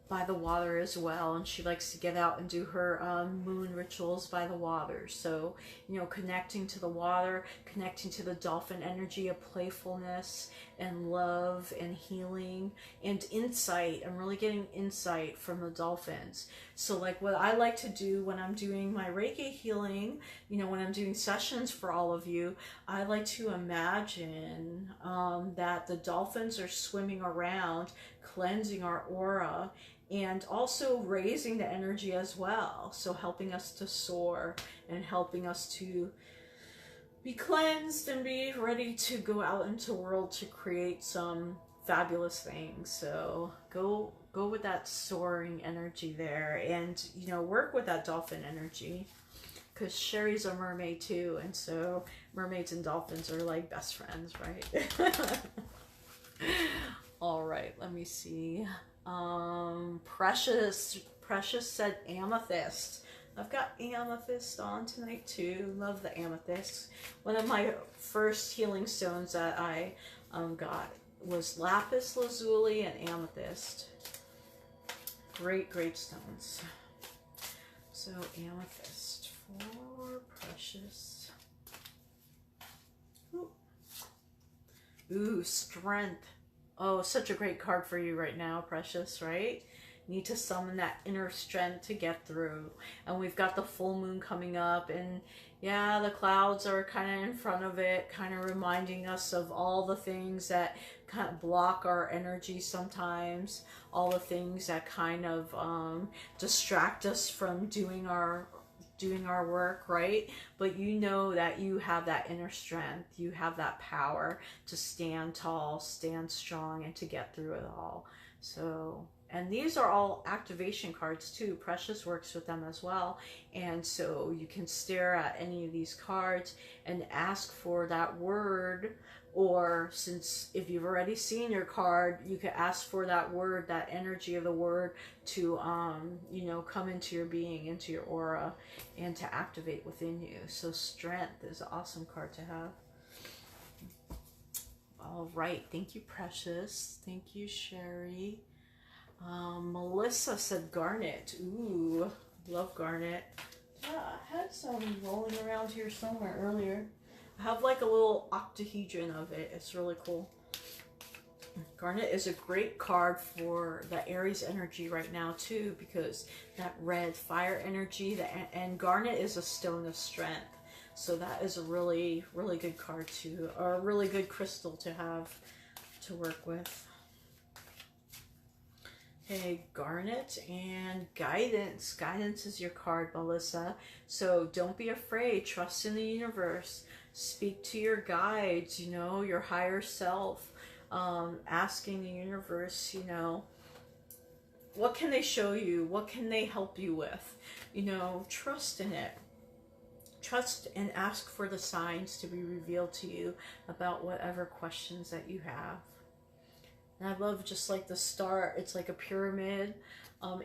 by the water as well, and she likes to get out and do her moon rituals by the water. So, you know, connecting to the water, connecting to the dolphin energy of playfulness and love and healing and insight. I'm really getting insight from the dolphins. So like what I like to do when I'm doing my Reiki healing, you know, when I'm doing sessions for all of you, I like to imagine that the dolphins are swimming around, cleansing our aura, and also raising the energy as well. So helping us to soar and helping us to be cleansed and be ready to go out into the world to create some fabulous things. So go with that soaring energy there, and, you know, work with that dolphin energy, because Sherry's a mermaid too, and so mermaids and dolphins are like best friends, right? All right, let me see. Precious said amethyst. I've got amethyst on tonight too. Love the amethyst. One of my first healing stones that I got was lapis lazuli and amethyst. Great stones. So amethyst for precious. Ooh, strength. Oh, such a great card for you right now, precious, right? You need to summon that inner strength to get through. And we've got the full moon coming up, and yeah, the clouds are kind of in front of it, kind of reminding us of all the things that kind of block our energy sometimes, all the things that kind of distract us from doing our work, right? But you know that you have that inner strength, you have that power to stand tall, stand strong, and to get through it all. So, and these are all activation cards too. Precious works with them as well. And so you can stare at any of these cards and ask for that word, or since if you've already seen your card, you could ask for that word, that energy of the word to you know, come into your being, into your aura, and to activate within you. So strength is an awesome card to have. All right, thank you, Precious. Thank you, Sherry. Melissa said garnet. Ooh, love garnet. Yeah, I had some rolling around here somewhere earlier. I have like a little octahedron of it. It's really cool. Garnet is a great card for the Aries energy right now too, because that red fire energy, and garnet is a stone of strength. So that is a really, really good card too, or a really good crystal to have to work with. Okay, garnet and guidance. Guidance is your card, Melissa. So don't be afraid. Trust in the universe. Speak to your guides, you know, your higher self. Asking the universe, you know, what can they show you? What can they help you with? You know, trust in it. Trust and ask for the signs to be revealed to you about whatever questions that you have. And I love just like the star, it's like a pyramid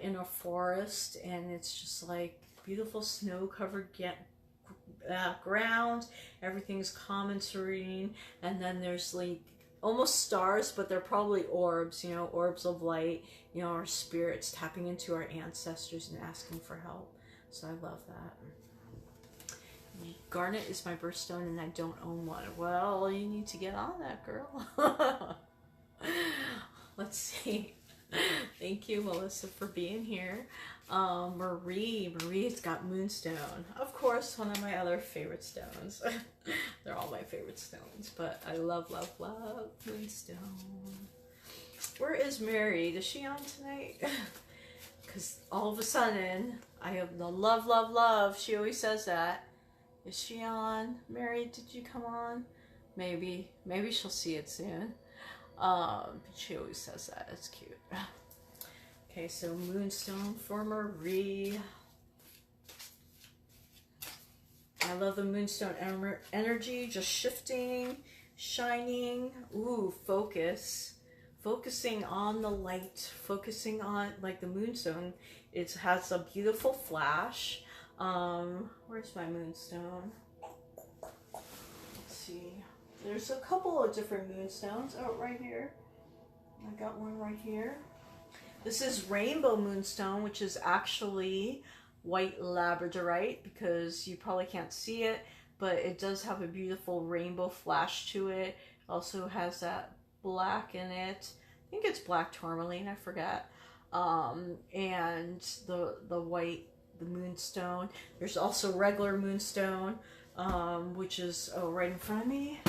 in a forest, and it's just like beautiful snow-covered ground. Everything's calm and serene, and then there's like almost stars, but they're probably orbs, you know, orbs of light, you know, our spirits tapping into our ancestors and asking for help. So I love that. Garnet is my birthstone and I don't own one. Well, you need to get on that, girl. Let's see. Thank you, Melissa, for being here. Marie's got Moonstone. Of course, one of my other favorite stones. They're all my favorite stones, but I love, love, love Moonstone. Where is Mary? Is she on tonight? Because all of a sudden, I have the love, love, love. She always says that. Is she on? Mary, did you come on? Maybe she'll see it soon. But she always says that. It's cute. Okay, so Moonstone for Marie. I love the Moonstone energy, just shifting, shining. Ooh, focus. Focusing on the light. Focusing on, like the Moonstone, it has a beautiful flash. Where's my Moonstone? Let's see. There's a couple of different Moonstones. Oh, right here. I got one right here. This is Rainbow Moonstone, which is actually white labradorite, because you probably can't see it, but it does have a beautiful rainbow flash to it. Also has that black in it. I think it's black tourmaline, I forget. And the white, the Moonstone. There's also regular Moonstone, which is right in front of me.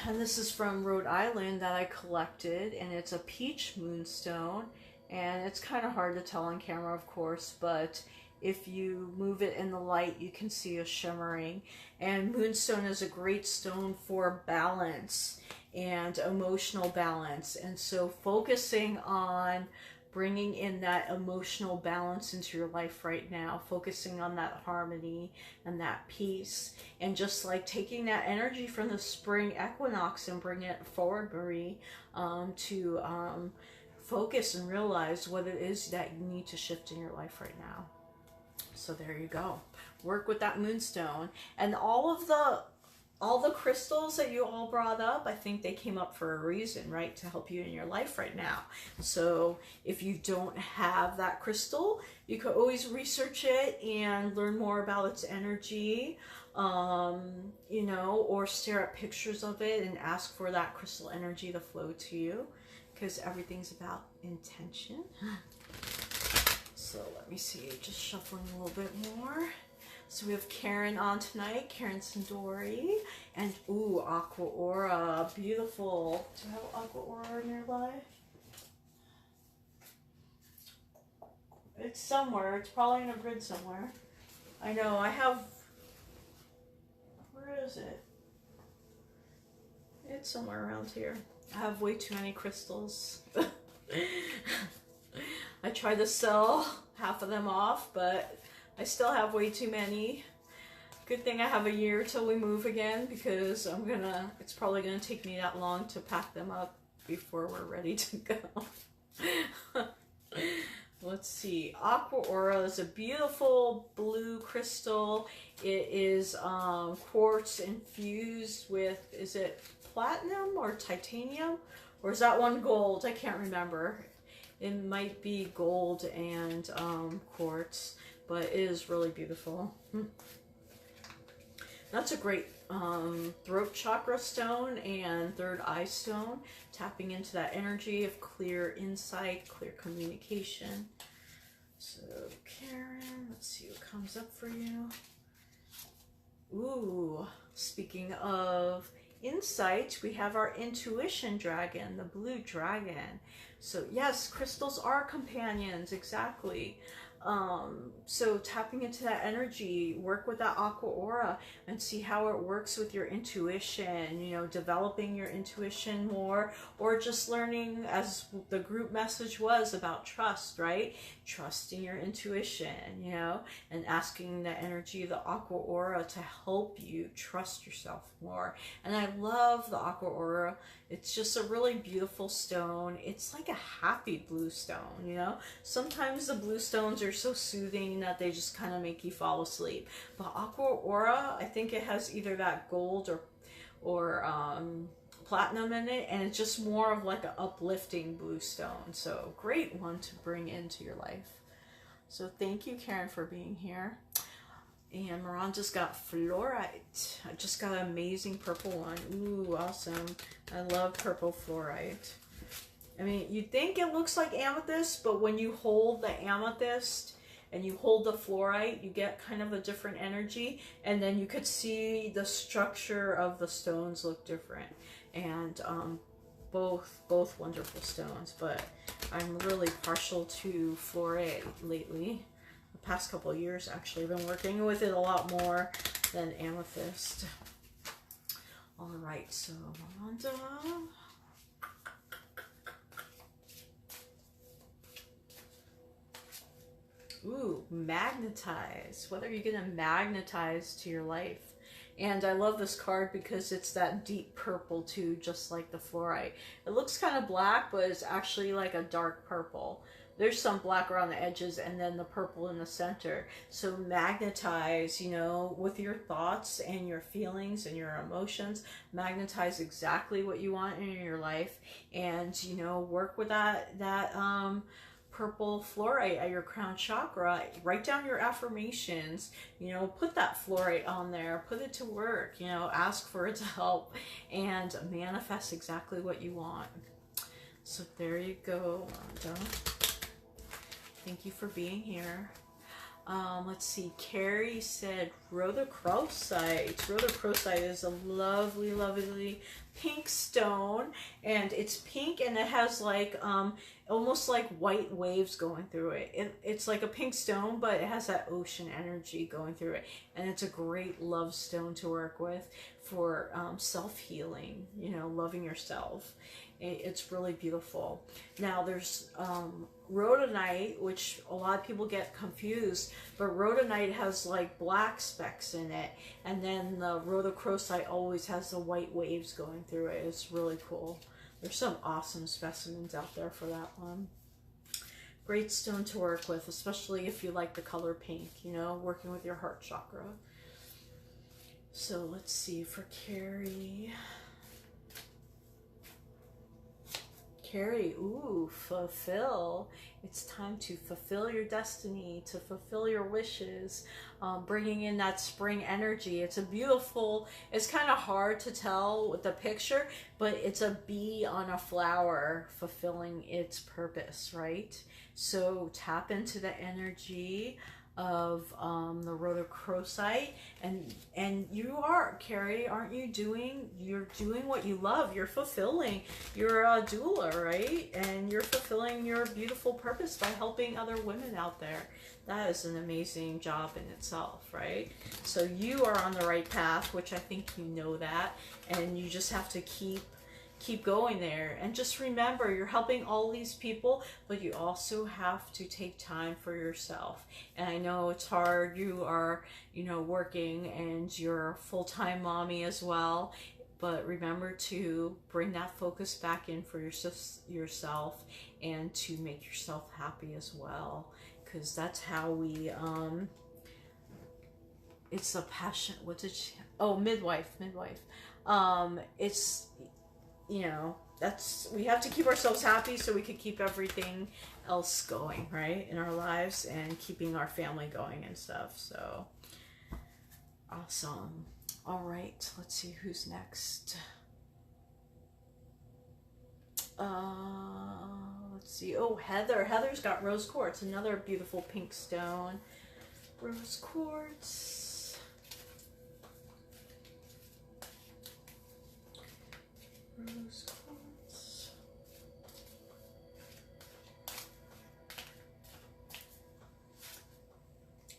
And this is from Rhode Island that I collected, and it's a peach Moonstone, and it's kind of hard to tell on camera, of course, but if you move it in the light, you can see a shimmering. And Moonstone is a great stone for balance and emotional balance, and so focusing on bringing in that emotional balance into your life right now, focusing on that harmony and that peace, and just like taking that energy from the spring equinox and bringing it forward, Marie, to focus and realize what it is that you need to shift in your life right now. So there you go. Work with that Moonstone, and all of all the crystals that you all brought up, I think they came up for a reason, right? To help you in your life right now. So if you don't have that crystal, you could always research it and learn more about its energy, you know, or stare at pictures of it and ask for that crystal energy to flow to you, because everything's about intention. So let me see, just shuffling a little bit more. So we have Karen on tonight, Karen Sindori, and ooh, Aqua Aura, beautiful. Do you have Aqua Aura in your life? It's somewhere, it's probably in a grid somewhere. I know, I have, where is it? It's somewhere around here. I have way too many crystals. I tried to sell half of them off, but I still have way too many. Good thing I have a year till we move again, because it's probably gonna take me that long to pack them up before we're ready to go. Let's see. Aqua Aura is a beautiful blue crystal. It is quartz infused with, is it platinum or titanium? Or is that one gold? I can't remember. It might be gold and quartz, but it is really beautiful. That's a great throat chakra stone and third eye stone, tapping into that energy of clear insight, clear communication. So Karen, let's see what comes up for you. Ooh, speaking of insight, we have our intuition dragon, the blue dragon. So yes, crystals are companions, exactly. So tapping into that energy, work with that Aqua Aura and see how it works with your intuition, you know, developing your intuition more, or just learning, as the group message was, about trust, right? Trusting your intuition, you know, and asking the energy of the Aqua Aura to help you trust yourself more. And I love the Aqua Aura. It's just a really beautiful stone. It's like a happy blue stone, you know? Sometimes the blue stones are so soothing that they just kind of make you fall asleep. But Aqua Aura, I think it has either that gold or platinum in it, and it's just more of like an uplifting blue stone. So great one to bring into your life. So thank you, Karen, for being here. And Miranda's got fluorite. I just got an amazing purple one. Ooh, awesome. I love purple fluorite. I mean, you'd think it looks like amethyst, but when you hold the amethyst and you hold the fluorite, you get kind of a different energy. And then you could see the structure of the stones look different. And both wonderful stones. But I'm really partial to fluorite lately. Past couple of years, actually. I've been working with it a lot more than amethyst. All right, so Miranda. Ooh, magnetize. What are you going to magnetize to your life? And I love this card because it's that deep purple too, just like the fluorite. It looks kind of black, but it's actually like a dark purple. There's some black around the edges and then the purple in the center. So magnetize, you know, with your thoughts and your feelings and your emotions. Magnetize exactly what you want in your life. And, you know, work with that purple fluorite at your crown chakra. Write down your affirmations, you know, put that fluorite on there, put it to work, you know, ask for it to help and manifest exactly what you want. So there you go, Rhonda. Thank you for being here. Let's see, Carrie said rhodochrosite. Rhodochrosite is a lovely, lovely pink stone, and it's pink and it has like almost like white waves going through it. It's like a pink stone, but it has that ocean energy going through it, and it's a great love stone to work with for self-healing, you know, loving yourself. It's really beautiful. Now there's rhodonite, which a lot of people get confused, but rhodonite has like black specks in it, and then the rhodochrosite always has the white waves going through it. It's really cool. There's some awesome specimens out there for that one. Great stone to work with, especially if you like the color pink, you know, working with your heart chakra. So let's see for Carrie. Carrie, ooh, fulfill. It's time to fulfill your destiny, to fulfill your wishes, bringing in that spring energy. It's a beautiful, it's kind of hard to tell with the picture, but it's a bee on a flower fulfilling its purpose, right? So tap into the energy of the rhodochrosite, and you are, Carrie, aren't you doing, you're doing what you love, you're fulfilling, you're a doula, right? And you're fulfilling your beautiful purpose by helping other women out there. That is an amazing job in itself, right? So you are on the right path, which I think you know that, and you just have to keep going there. And just remember, you're helping all these people, but you also have to take time for yourself. And I know it's hard, you are, you know, working, and you're a full-time mommy as well, but remember to bring that focus back in for yourself, and to make yourself happy as well, because that's how we it's a passion, what did she, oh, midwife. It's, you know, that's, we have to keep ourselves happy so we can keep everything else going, right, in our lives, and keeping our family going and stuff. So awesome. All right, let's see who's next. Let's see. Oh, Heather's got rose quartz, another beautiful pink stone. Rose quartz. Rose quartz.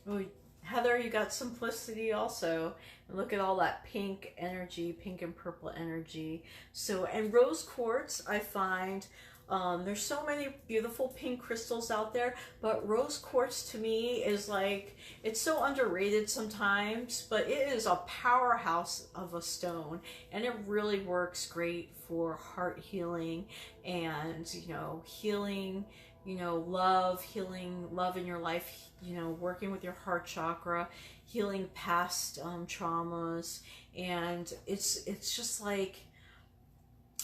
Oh, Heather, you got simplicity also. And look at all that pink energy, pink and purple energy. So, and rose quartz, I find, there's so many beautiful pink crystals out there, but rose quartz to me is like, it's so underrated sometimes, but it is a powerhouse of a stone, and it really works great for heart healing and, you know, healing, you know, healing love in your life, you know, working with your heart chakra, healing past traumas. And it's just like,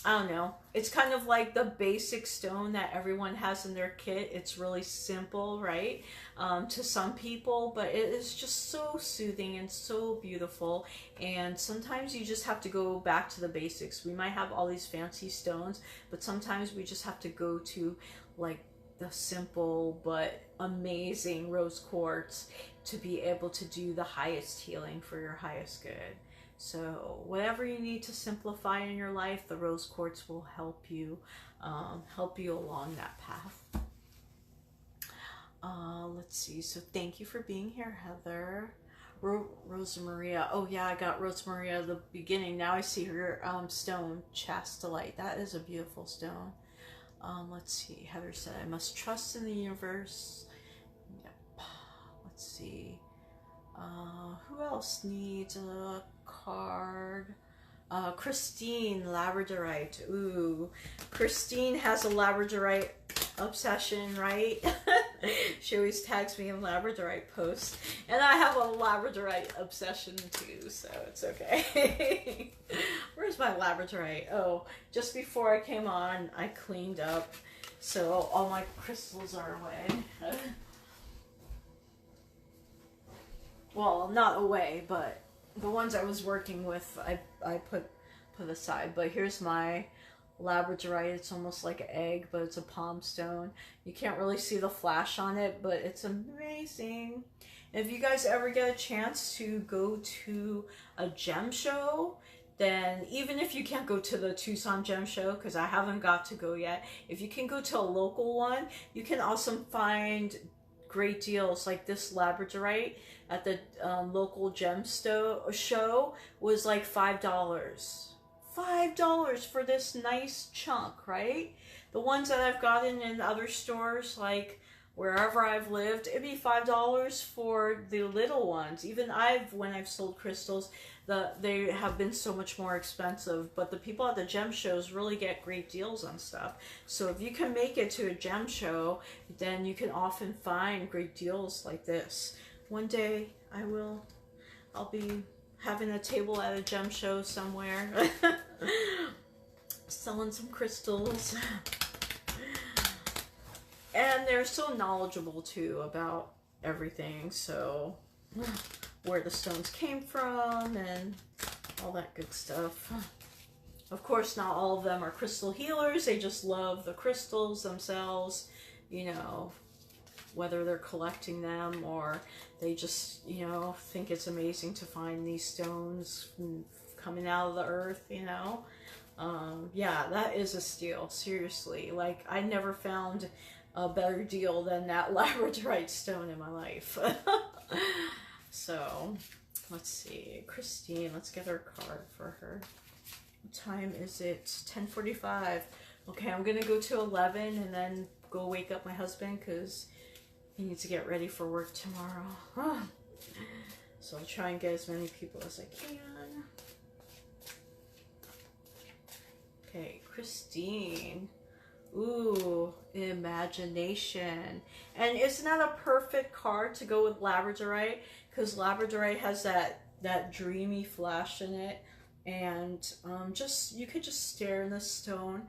I don't know, it's kind of like the basic stone that everyone has in their kit. It's really simple, right, to some people, but it is just so soothing and so beautiful. And sometimes you just have to go back to the basics. We might have all these fancy stones, but sometimes we just have to go to like the simple but amazing rose quartz to be able to do the highest healing for your highest good. So whatever you need to simplify in your life, the rose quartz will help you along that path. Let's see. So thank you for being here, Heather. Rosa Maria. Oh yeah, I got Rosa Maria at the beginning. Now I see her stone, Chastolite. That is a beautiful stone. Let's see. Heather said, I must trust in the universe. Yep. Let's see. Who else needs a card? Christine, Labradorite. Ooh, Christine has a Labradorite obsession, right? She always tags me in Labradorite posts, and I have a Labradorite obsession too, so it's okay. Where's my Labradorite? Oh, just before I came on, I cleaned up, so all my crystals are away. Well, not away, but the ones I was working with, I put aside. But here's my Labradorite. It's almost like an egg, but it's a palm stone. You can't really see the flash on it, but it's amazing. If you guys ever get a chance to go to a gem show, then even if you can't go to the Tucson Gem Show, because I haven't got to go yet, if you can go to a local one, you can also find great deals. Like this Labradorite at the local gem show was like $5. $5 for this nice chunk, right? The ones that I've gotten in other stores, like wherever I've lived, it'd be $5 for the little ones. Even when I've sold crystals, they have been so much more expensive, but the people at the gem shows really get great deals on stuff. So if you can make it to a gem show, then you can often find great deals like this. One day I'll be having a table at a gem show somewhere. Selling some crystals. And they're so knowledgeable too about everything, so where the stones came from and all that good stuff. Of course, not all of them are crystal healers. They just love the crystals themselves, you know, whether they're collecting them or they just, you know, think it's amazing to find these stones coming out of the earth, you know. Yeah, that is a steal, seriously. Like, I never found a better deal than that Labradorite stone in my life. So, let's see. Christine, let's get her card for her. What time is it? 10:45. Okay, I'm gonna go to 11 and then go wake up my husband because he needs to get ready for work tomorrow. So I'll try and get as many people as I can. Okay, Christine. Ooh, imagination. And it's not a perfect card to go with Labradorite because Labradorite has that dreamy flash in it. And just, you could just stare in the stone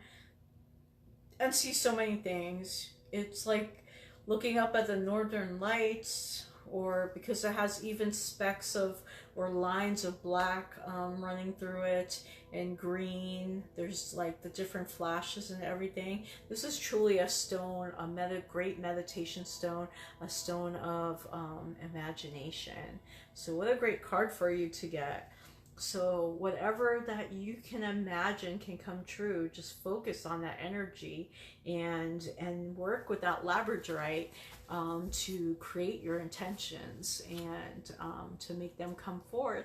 and see so many things. It's like looking up at the northern lights, or because it has even specks of or lines of black running through it, and green. There's like the different flashes and everything. This is truly a stone, a great meditation stone, a stone of imagination. So what a great card for you to get. So whatever that you can imagine can come true. Just focus on that energy and work with that Labradorite to create your intentions and to make them come forth.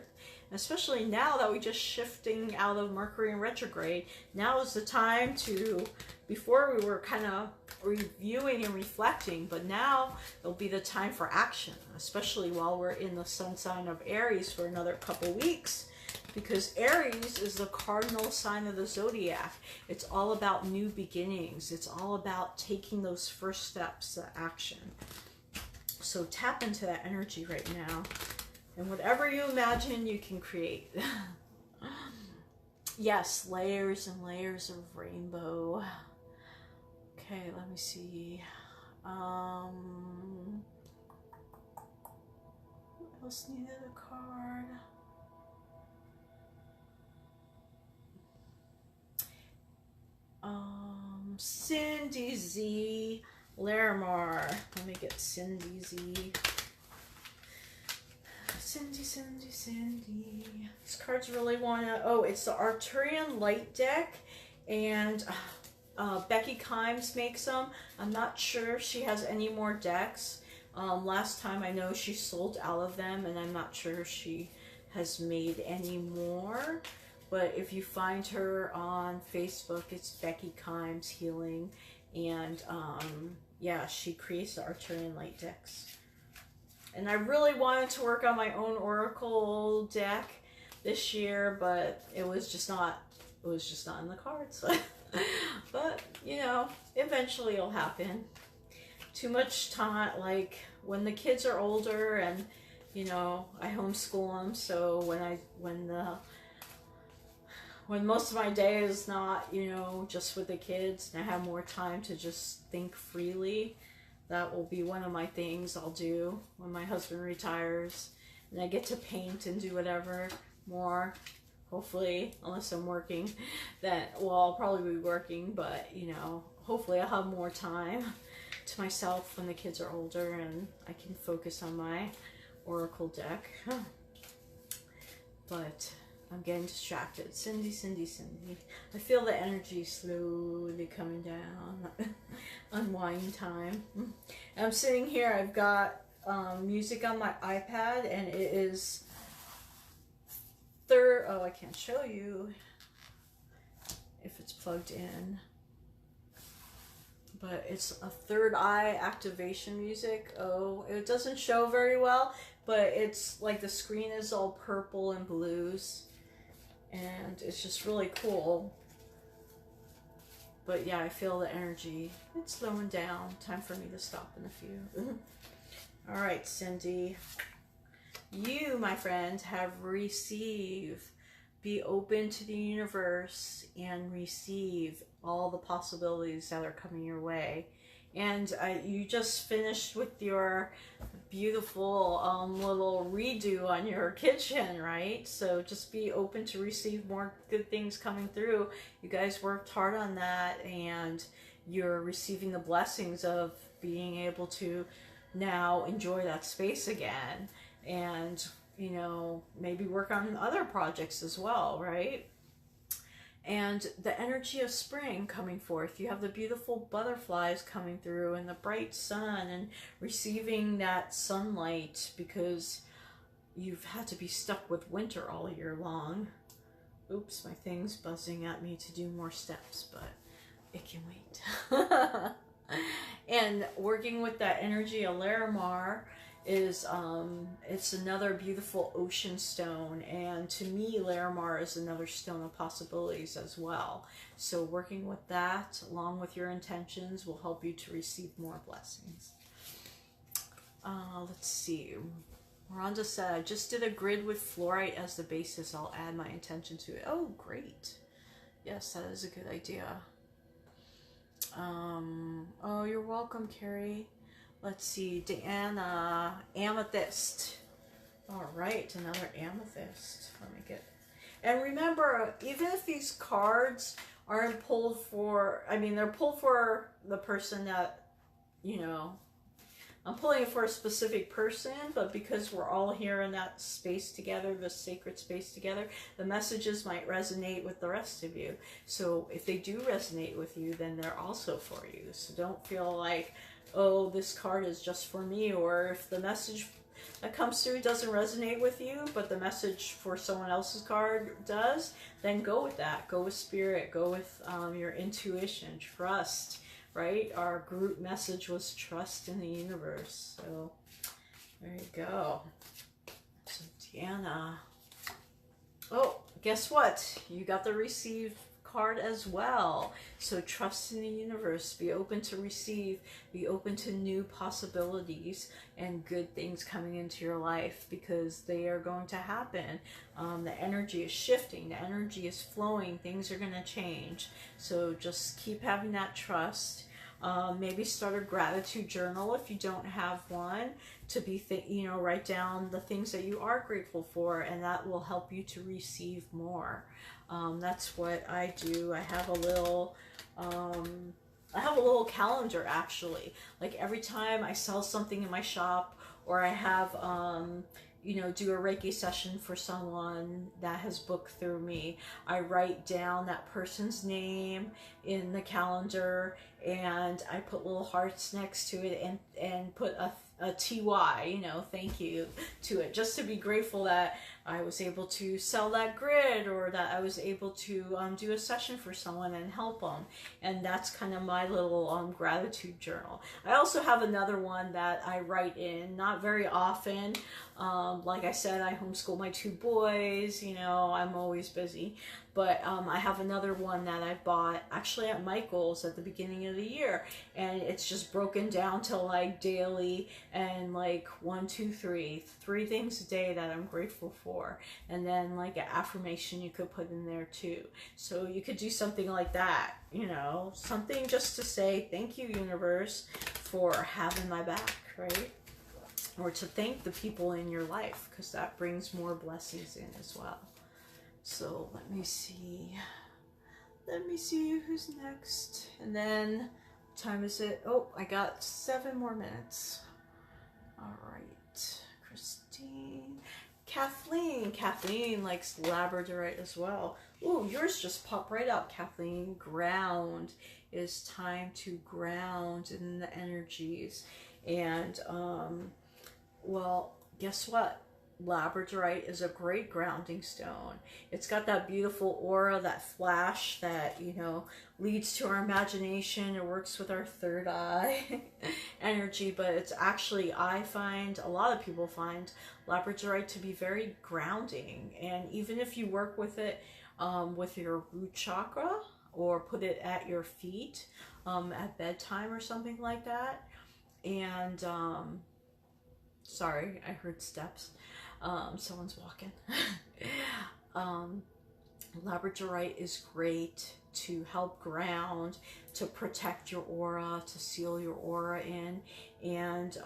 Especially now that we're just shifting out of Mercury in retrograde, now is the time to, before we were kind of reviewing and reflecting, but now it'll be the time for action, especially while we're in the sun sign of Aries for another couple weeks. Because Aries is the cardinal sign of the zodiac. It's all about new beginnings. It's all about taking those first steps to action. So tap into that energy right now. And whatever you imagine, you can create. Yes, layers and layers of rainbow. Okay, let me see. What else needed a card? Cindy Z. Larimar. Let me get Cindy Z. Cindy. These cards really want to... Oh, it's the Arcturian Light deck. And Becky Kimes makes them. I'm not sure if she has any more decks. Last time I know she sold out of them. And I'm not sure if she has made any more. But if you find her on Facebook, it's Becky Kimes Healing. And yeah, she creates the Arcturian Light decks. And I really wanted to work on my own Oracle deck this year, but it was just not in the cards. But, you know, eventually it'll happen. Too much time, like when the kids are older and, you know, I homeschool them, so when most of my day is not, you know, just with the kids, and I have more time to just think freely, that will be one of my things I'll do when my husband retires. And I get to paint and do whatever more, hopefully, unless I'm working. Well, I'll probably be working, but, you know, hopefully I'll have more time to myself when the kids are older and I can focus on my Oracle deck. But... I'm getting distracted. Cindy. I feel the energy slowly coming down. Unwind time. And I'm sitting here. I've got music on my iPad, and it is third. Oh, I can't show you if it's plugged in. But it's a third eye activation music. Oh, it doesn't show very well, but it's like the screen is all purple and blues. And it's just really cool. But yeah, I feel the energy. It's slowing down. Time for me to stop in a few. Alright, Cindy. You, my friend, have received. Be open to the universe and receive all the possibilities that are coming your way. And you just finished with your beautiful little redo on your kitchen, right? So just be open to receive more good things coming through. You guys worked hard on that, and you're receiving the blessings of being able to now enjoy that space again. And, you know, maybe work on other projects as well, right? And the energy of spring coming forth. You have the beautiful butterflies coming through and the bright sun and receiving that sunlight, because you've had to be stuck with winter all year long. Oops, my thing's buzzing at me to do more steps, but it can wait. And working with that energy of Larimar is it's another beautiful ocean stone, and to me Larimar is another stone of possibilities as well. So working with that along with your intentions will help you to receive more blessings. Let's see, Rhonda said, I just did a grid with fluorite as the basis. I'll add my intention to it. Oh, great. Yes, that is a good idea. Oh, you're welcome, Carrie. Let's see, Deanna, amethyst. All right, another amethyst. Let me get. And remember, even if these cards aren't pulled for, I mean, they're pulled for the person that, you know, I'm pulling it for a specific person, but because we're all here in that space together, the sacred space together, the messages might resonate with the rest of you. So if they do resonate with you, then they're also for you. So don't feel like, oh, this card is just for me, or if the message that comes through doesn't resonate with you, but the message for someone else's card does, then go with that. Go with spirit. Go with your intuition. Trust, right? Our group message was trust in the universe. So there you go. So Deanna. Oh, guess what? You got the received card as well. So trust in the universe, be open to receive, be open to new possibilities and good things coming into your life, because they are going to happen. The energy is shifting, the energy is flowing, things are going to change. So just keep having that trust. Maybe start a gratitude journal if you don't have one, to be write down the things that you are grateful for, and that will help you to receive more. That's what I do. I have a little calendar, actually. Like every time I sell something in my shop, or I have do a Reiki session for someone that has booked through me, I write down that person's name in the calendar, and I put little hearts next to it, and put a TY, thank you to it, just to be grateful that I was able to sell that grid, or that I was able to do a session for someone and help them. And that's kind of my little gratitude journal. I also have another one that I write in, not very often. Like I said, I homeschool my 2 boys, I'm always busy. But I have another one that I bought actually at Michael's at the beginning of the year, and it's just broken down to like daily, and like 1, 2, 3 things a day that I'm grateful for, and then like an affirmation you could put in there too. So you could do something like that, something just to say thank you, universe, for having my back, right? Or to thank the people in your life, because that brings more blessings in as well. So let me see who's next. And then, what time is it? Oh, I got 7 more minutes. All right, Christine. Kathleen likes labradorite as well. Ooh, yours just popped right up, Kathleen. Ground. It is time to ground in the energies. And, well, guess what? Labradorite is a great grounding stone. It's got that beautiful aura, that flash that, leads to our imagination. It works with our third eye energy, but it's actually, a lot of people find labradorite to be very grounding. And even if you work with it with your root chakra, or put it at your feet at bedtime or something like that. And sorry, I heard steps. Someone's walking. Labradorite is great to help ground, to protect your aura, to seal your aura in, and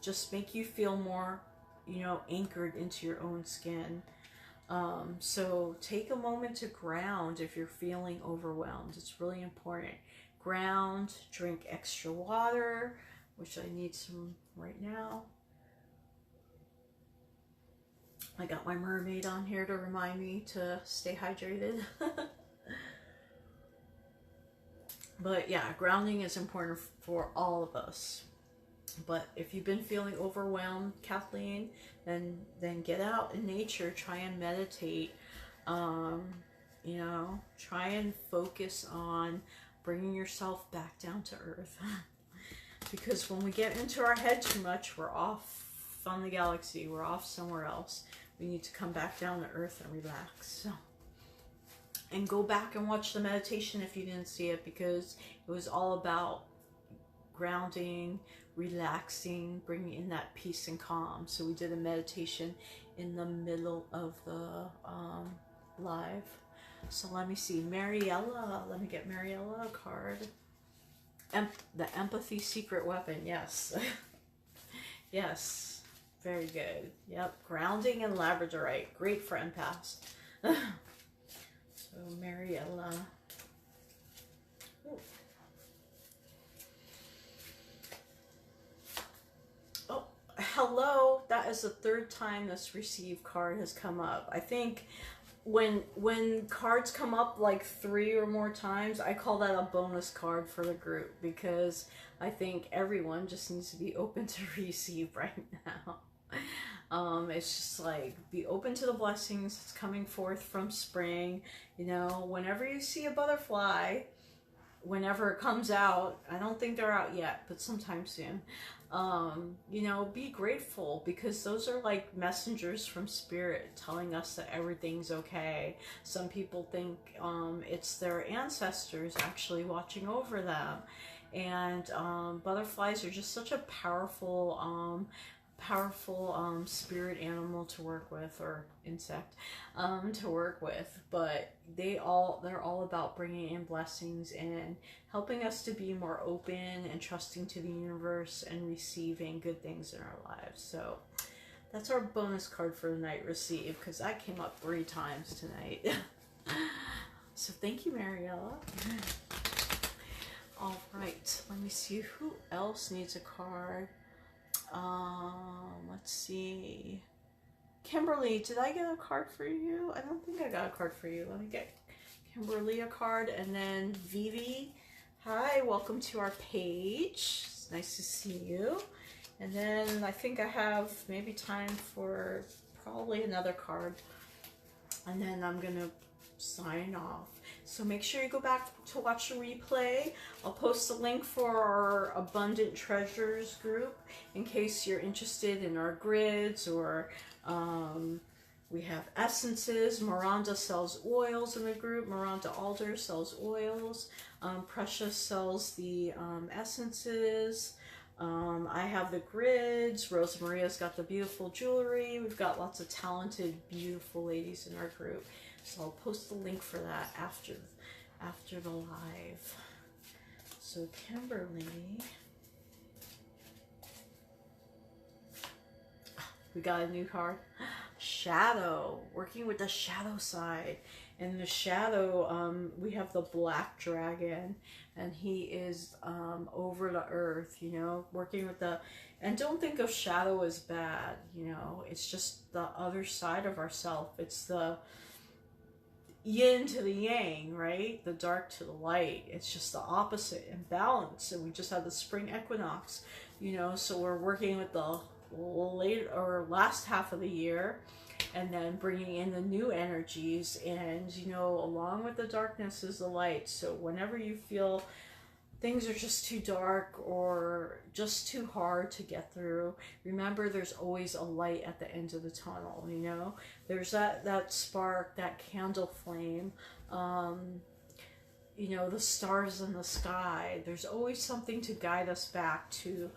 just make you feel more, you know, anchored into your own skin. So take a moment to ground if you're feeling overwhelmed. It's really important. Ground, drink extra water, which I need some right now. I got my mermaid on here to remind me to stay hydrated. But yeah, grounding is important for all of us. But if you've been feeling overwhelmed, Kathleen, then get out in nature, try and meditate. You know, try and focus on bringing yourself back down to earth. Because when we get into our head too much, we're off on the galaxy, we're off somewhere else. We need to come back down to earth and relax. So, and go back and watch the meditation if you didn't see it, because it was all about grounding, relaxing, bringing in that peace and calm. So we did a meditation in the middle of the live. So let me see, Mariella, let me get Mariella a card. The empathy secret weapon, yes. Yes, very good. Yep, grounding and labradorite, great for empaths. So Mariella. Ooh. Oh, hello. That is the third time this receive card has come up. I think when cards come up like 3 or more times, I call that a bonus card for the group, because I think everyone just needs to be open to receive right now. It's just like, be open to the blessings that's coming forth from spring. You know, whenever you see a butterfly, whenever it comes out, I don't think they're out yet, but sometime soon. You know, be grateful, because those are like messengers from spirit telling us that everything's okay. Some people think it's their ancestors actually watching over them. And butterflies are just such a powerful spirit animal to work with, or insect to work with. But they're all about bringing in blessings and helping us to be more open and trusting to the universe and receiving good things in our lives. So that's our bonus card for the night, receive, because that came up 3 times tonight. So thank you, Mariella. All right, let me see who else needs a card. Let's see. Kimberly, did I get a card for you? I don't think I got a card for you. Let me get Kimberly a card. And then Vivi, hi, welcome to our page. It's nice to see you. And then I think I have maybe time for probably another card. And then I'm going to sign off. So make sure you go back to watch the replay. I'll post a link for our Abundant Treasures group in case you're interested in our grids, or we have essences. Miranda sells oils in the group. Miranda Alder sells oils. Precious sells the essences. I have the grids. Rosa Maria's got the beautiful jewelry. We've got lots of talented, beautiful ladies in our group. So I'll post the link for that after the live. So Kimberly, we got a new card. Shadow, working with the shadow side. And the shadow, we have the black dragon, and he is over the earth, you know, working with the, and don't think of shadow as bad, you know, it's just the other side of ourself. It's the yin to the yang, right? The dark to the light. It's just the opposite in balance. And we just had the spring equinox, you know, so we're working with the last half of the year, and then bringing in the new energies. And, you know, along with the darkness is the light. So whenever you feel things are just too dark or just too hard to get through, remember there's always a light at the end of the tunnel, you know? There's that spark, that candle flame. you know, the stars in the sky. There's always something to guide us back to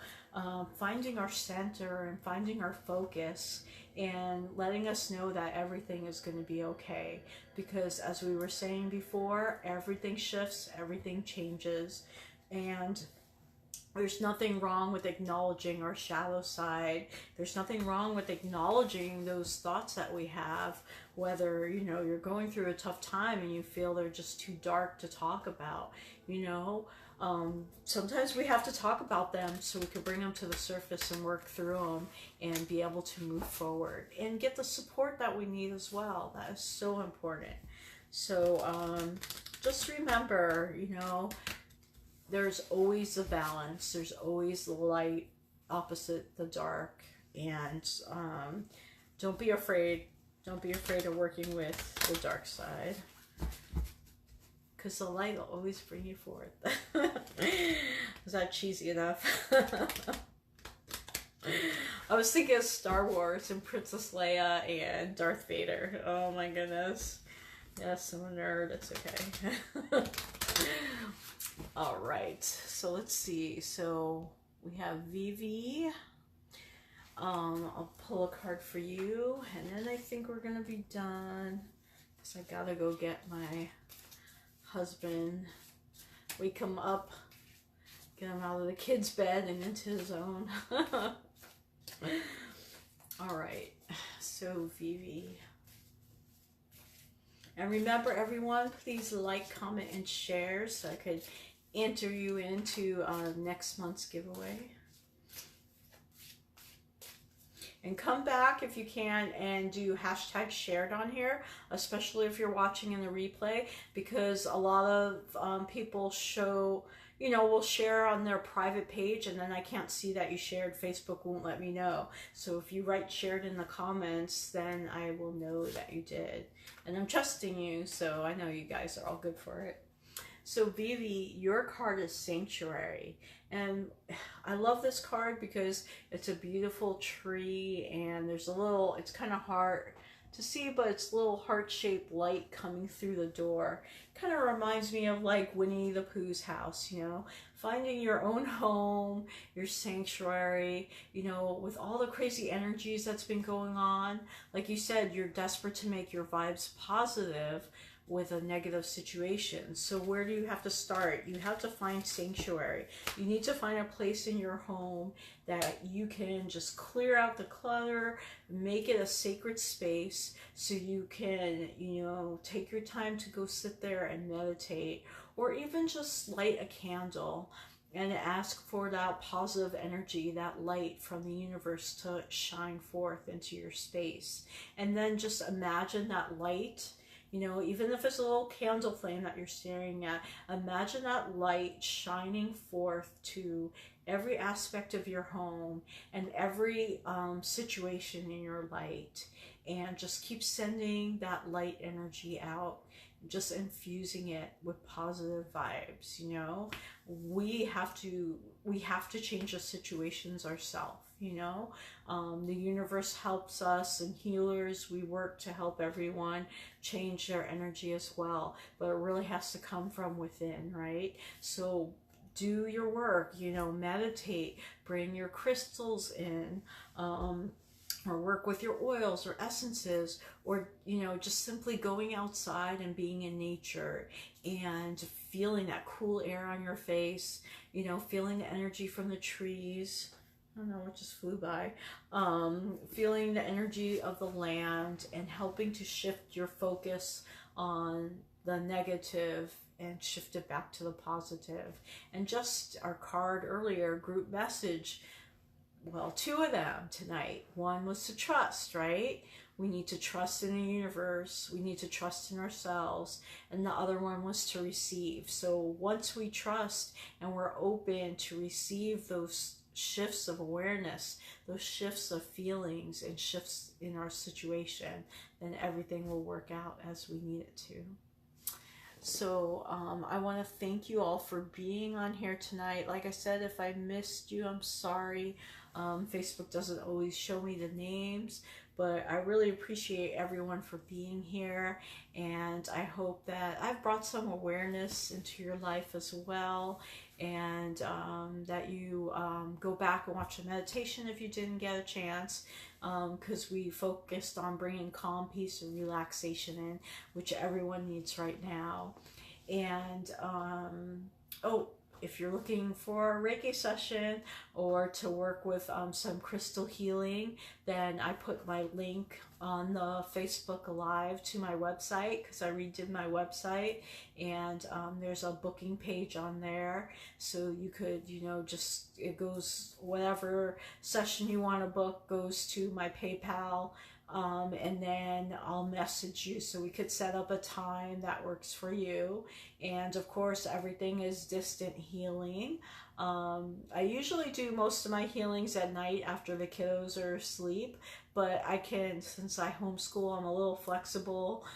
finding our center and finding our focus and letting us know that everything is going to be okay. Because as we were saying before, everything shifts, everything changes, and there's nothing wrong with acknowledging our shadow side. There's nothing wrong with acknowledging those thoughts that we have, whether, you know, you're going through a tough time and you feel they're just too dark to talk about, you know. Sometimes we have to talk about them so we can bring them to the surface and work through them and be able to move forward and get the support that we need as well. That is so important. So just remember, you know, there's always a balance. There's always the light opposite the dark. And don't be afraid. Don't be afraid of working with the dark side, because the light will always bring you forth. Is that cheesy enough? I was thinking of Star Wars and Princess Leia and Darth Vader. Oh my goodness. Yes, I'm a nerd. It's okay. All right. So let's see. So we have Vivi. I'll pull a card for you, and then I think we're gonna be done, because I gotta go get my husband, wake him up, get him out of the kid's bed and into his own. All right, so Vivi. And remember, everyone, please like, comment, and share so I could enter you into next month's giveaway. And come back if you can and do hashtag shared on here, especially if you're watching in the replay, because a lot of people show, you know, will share on their private page and then I can't see that you shared. Facebook won't let me know. So if you write shared in the comments, then I will know that you did. And I'm trusting you, so I know you guys are all good for it. So Vivi, your card is Sanctuary. And I love this card because it's a beautiful tree and there's a little, it's kind of hard to see, but it's a little heart-shaped light coming through the door. Kind of reminds me of like Winnie the Pooh's house, you know, finding your own home, your sanctuary, you know, with all the crazy energies that's been going on. Like you said, you're desperate to make your vibes positive with a negative situation. So where do you have to start? You have to find sanctuary. You need to find a place in your home that you can just clear out the clutter, make it a sacred space so you can, you know, take your time to go sit there and meditate, or even just light a candle and ask for that positive energy, that light from the universe to shine forth into your space. And then just imagine that light. You know, even if it's a little candle flame that you're staring at, imagine that light shining forth to every aspect of your home and every situation in your light. And just keep sending that light energy out, just infusing it with positive vibes. You know, we have to change the situations ourselves. You know, the universe helps us, and healers, we work to help everyone change their energy as well, but it really has to come from within, right? So do your work, you know, meditate, bring your crystals in, or work with your oils or essences, or, you know, just simply going outside and being in nature and feeling that cool air on your face, you know, feeling the energy from the trees. I don't know, it just flew by. Feeling the energy of the land and helping to shift your focus on the negative and shift it back to the positive. And just our card earlier, group message, well, two of them tonight. One was to trust, right? We need to trust in the universe. We need to trust in ourselves. And the other one was to receive. So once we trust and we're open to receive those shifts of awareness, those shifts of feelings and shifts in our situation, then everything will work out as we need it to. So I want to thank you all for being on here tonight. Like I said, if I missed you, I'm sorry. Facebook doesn't always show me the names, but I really appreciate everyone for being here, and I hope that I've brought some awareness into your life as well, and that you go back and watch the meditation if you didn't get a chance, because we focused on bringing calm, peace, and relaxation in, which everyone needs right now. And oh, if you're looking for a Reiki session or to work with some crystal healing, then I put my link on the Facebook Live to my website, because I redid my website, and there's a booking page on there, so you could, just, it goes, whatever session you want to book goes to my PayPal. And then I'll message you so we could set up a time that works for you. And of course, everything is distant healing. I usually do most of my healings at night after the kiddos are asleep, but I can, since I homeschool, I'm a little flexible.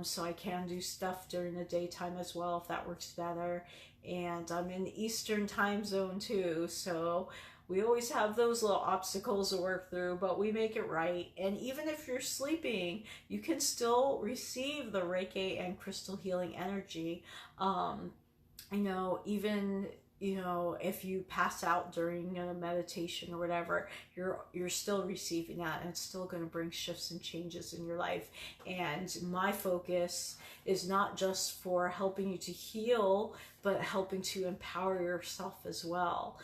So I can do stuff during the daytime as well if that works better. And I'm in the Eastern time zone too, so we always have those little obstacles to work through, but we make it right. And even if you're sleeping, you can still receive the Reiki and crystal healing energy. Even if you pass out during a meditation or whatever, you're still receiving that, and it's still going to bring shifts and changes in your life. And my focus is not just for helping you to heal, but helping to empower yourself as well.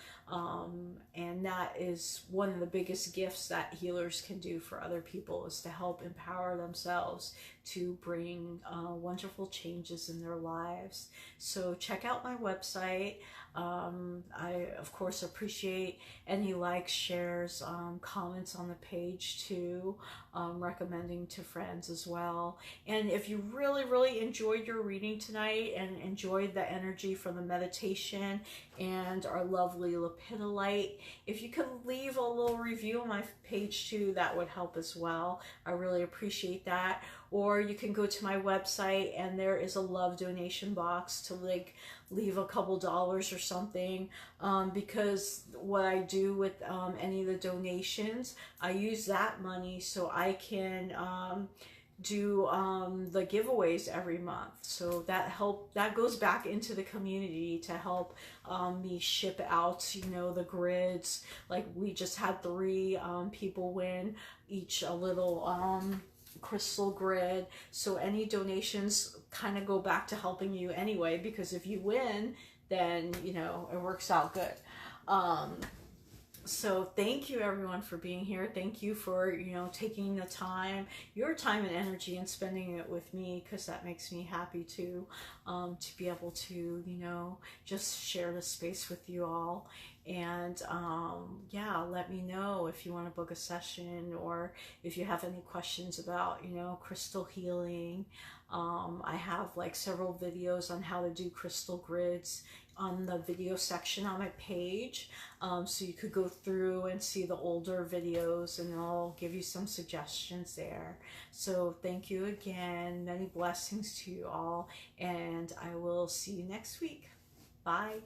And that is one of the biggest gifts that healers can do for other people, is to help empower themselves to bring wonderful changes in their lives. So check out my website. I, of course, appreciate any likes, shares, comments on the page too, recommending to friends as well. And if you really, really enjoyed your reading tonight and enjoyed the energy from the meditation and our lovely Lepidolite, if you could leave a little review on my page too, that would help as well. I really appreciate that. Or you can go to my website, and there is a love donation box to leave a couple dollars or something, because what I do with any of the donations, I use that money so I can do the giveaways every month. So that goes back into the community to help me ship out the grids. Like, we just had 3 people win each a little crystal grid, so any donations kind of go back to helping you anyway, because if you win, then it works out good. So thank you everyone for being here. Thank you for taking the time, your time and energy, and spending it with me, because that makes me happy too, to be able to just share the space with you all. And yeah, let me know if you want to book a session, or if you have any questions about crystal healing. I have several videos on how to do crystal grids on the video section on my page, so you could go through and see the older videos, and I'll give you some suggestions there. So thank you again, many blessings to you all, and I will see you next week. Bye.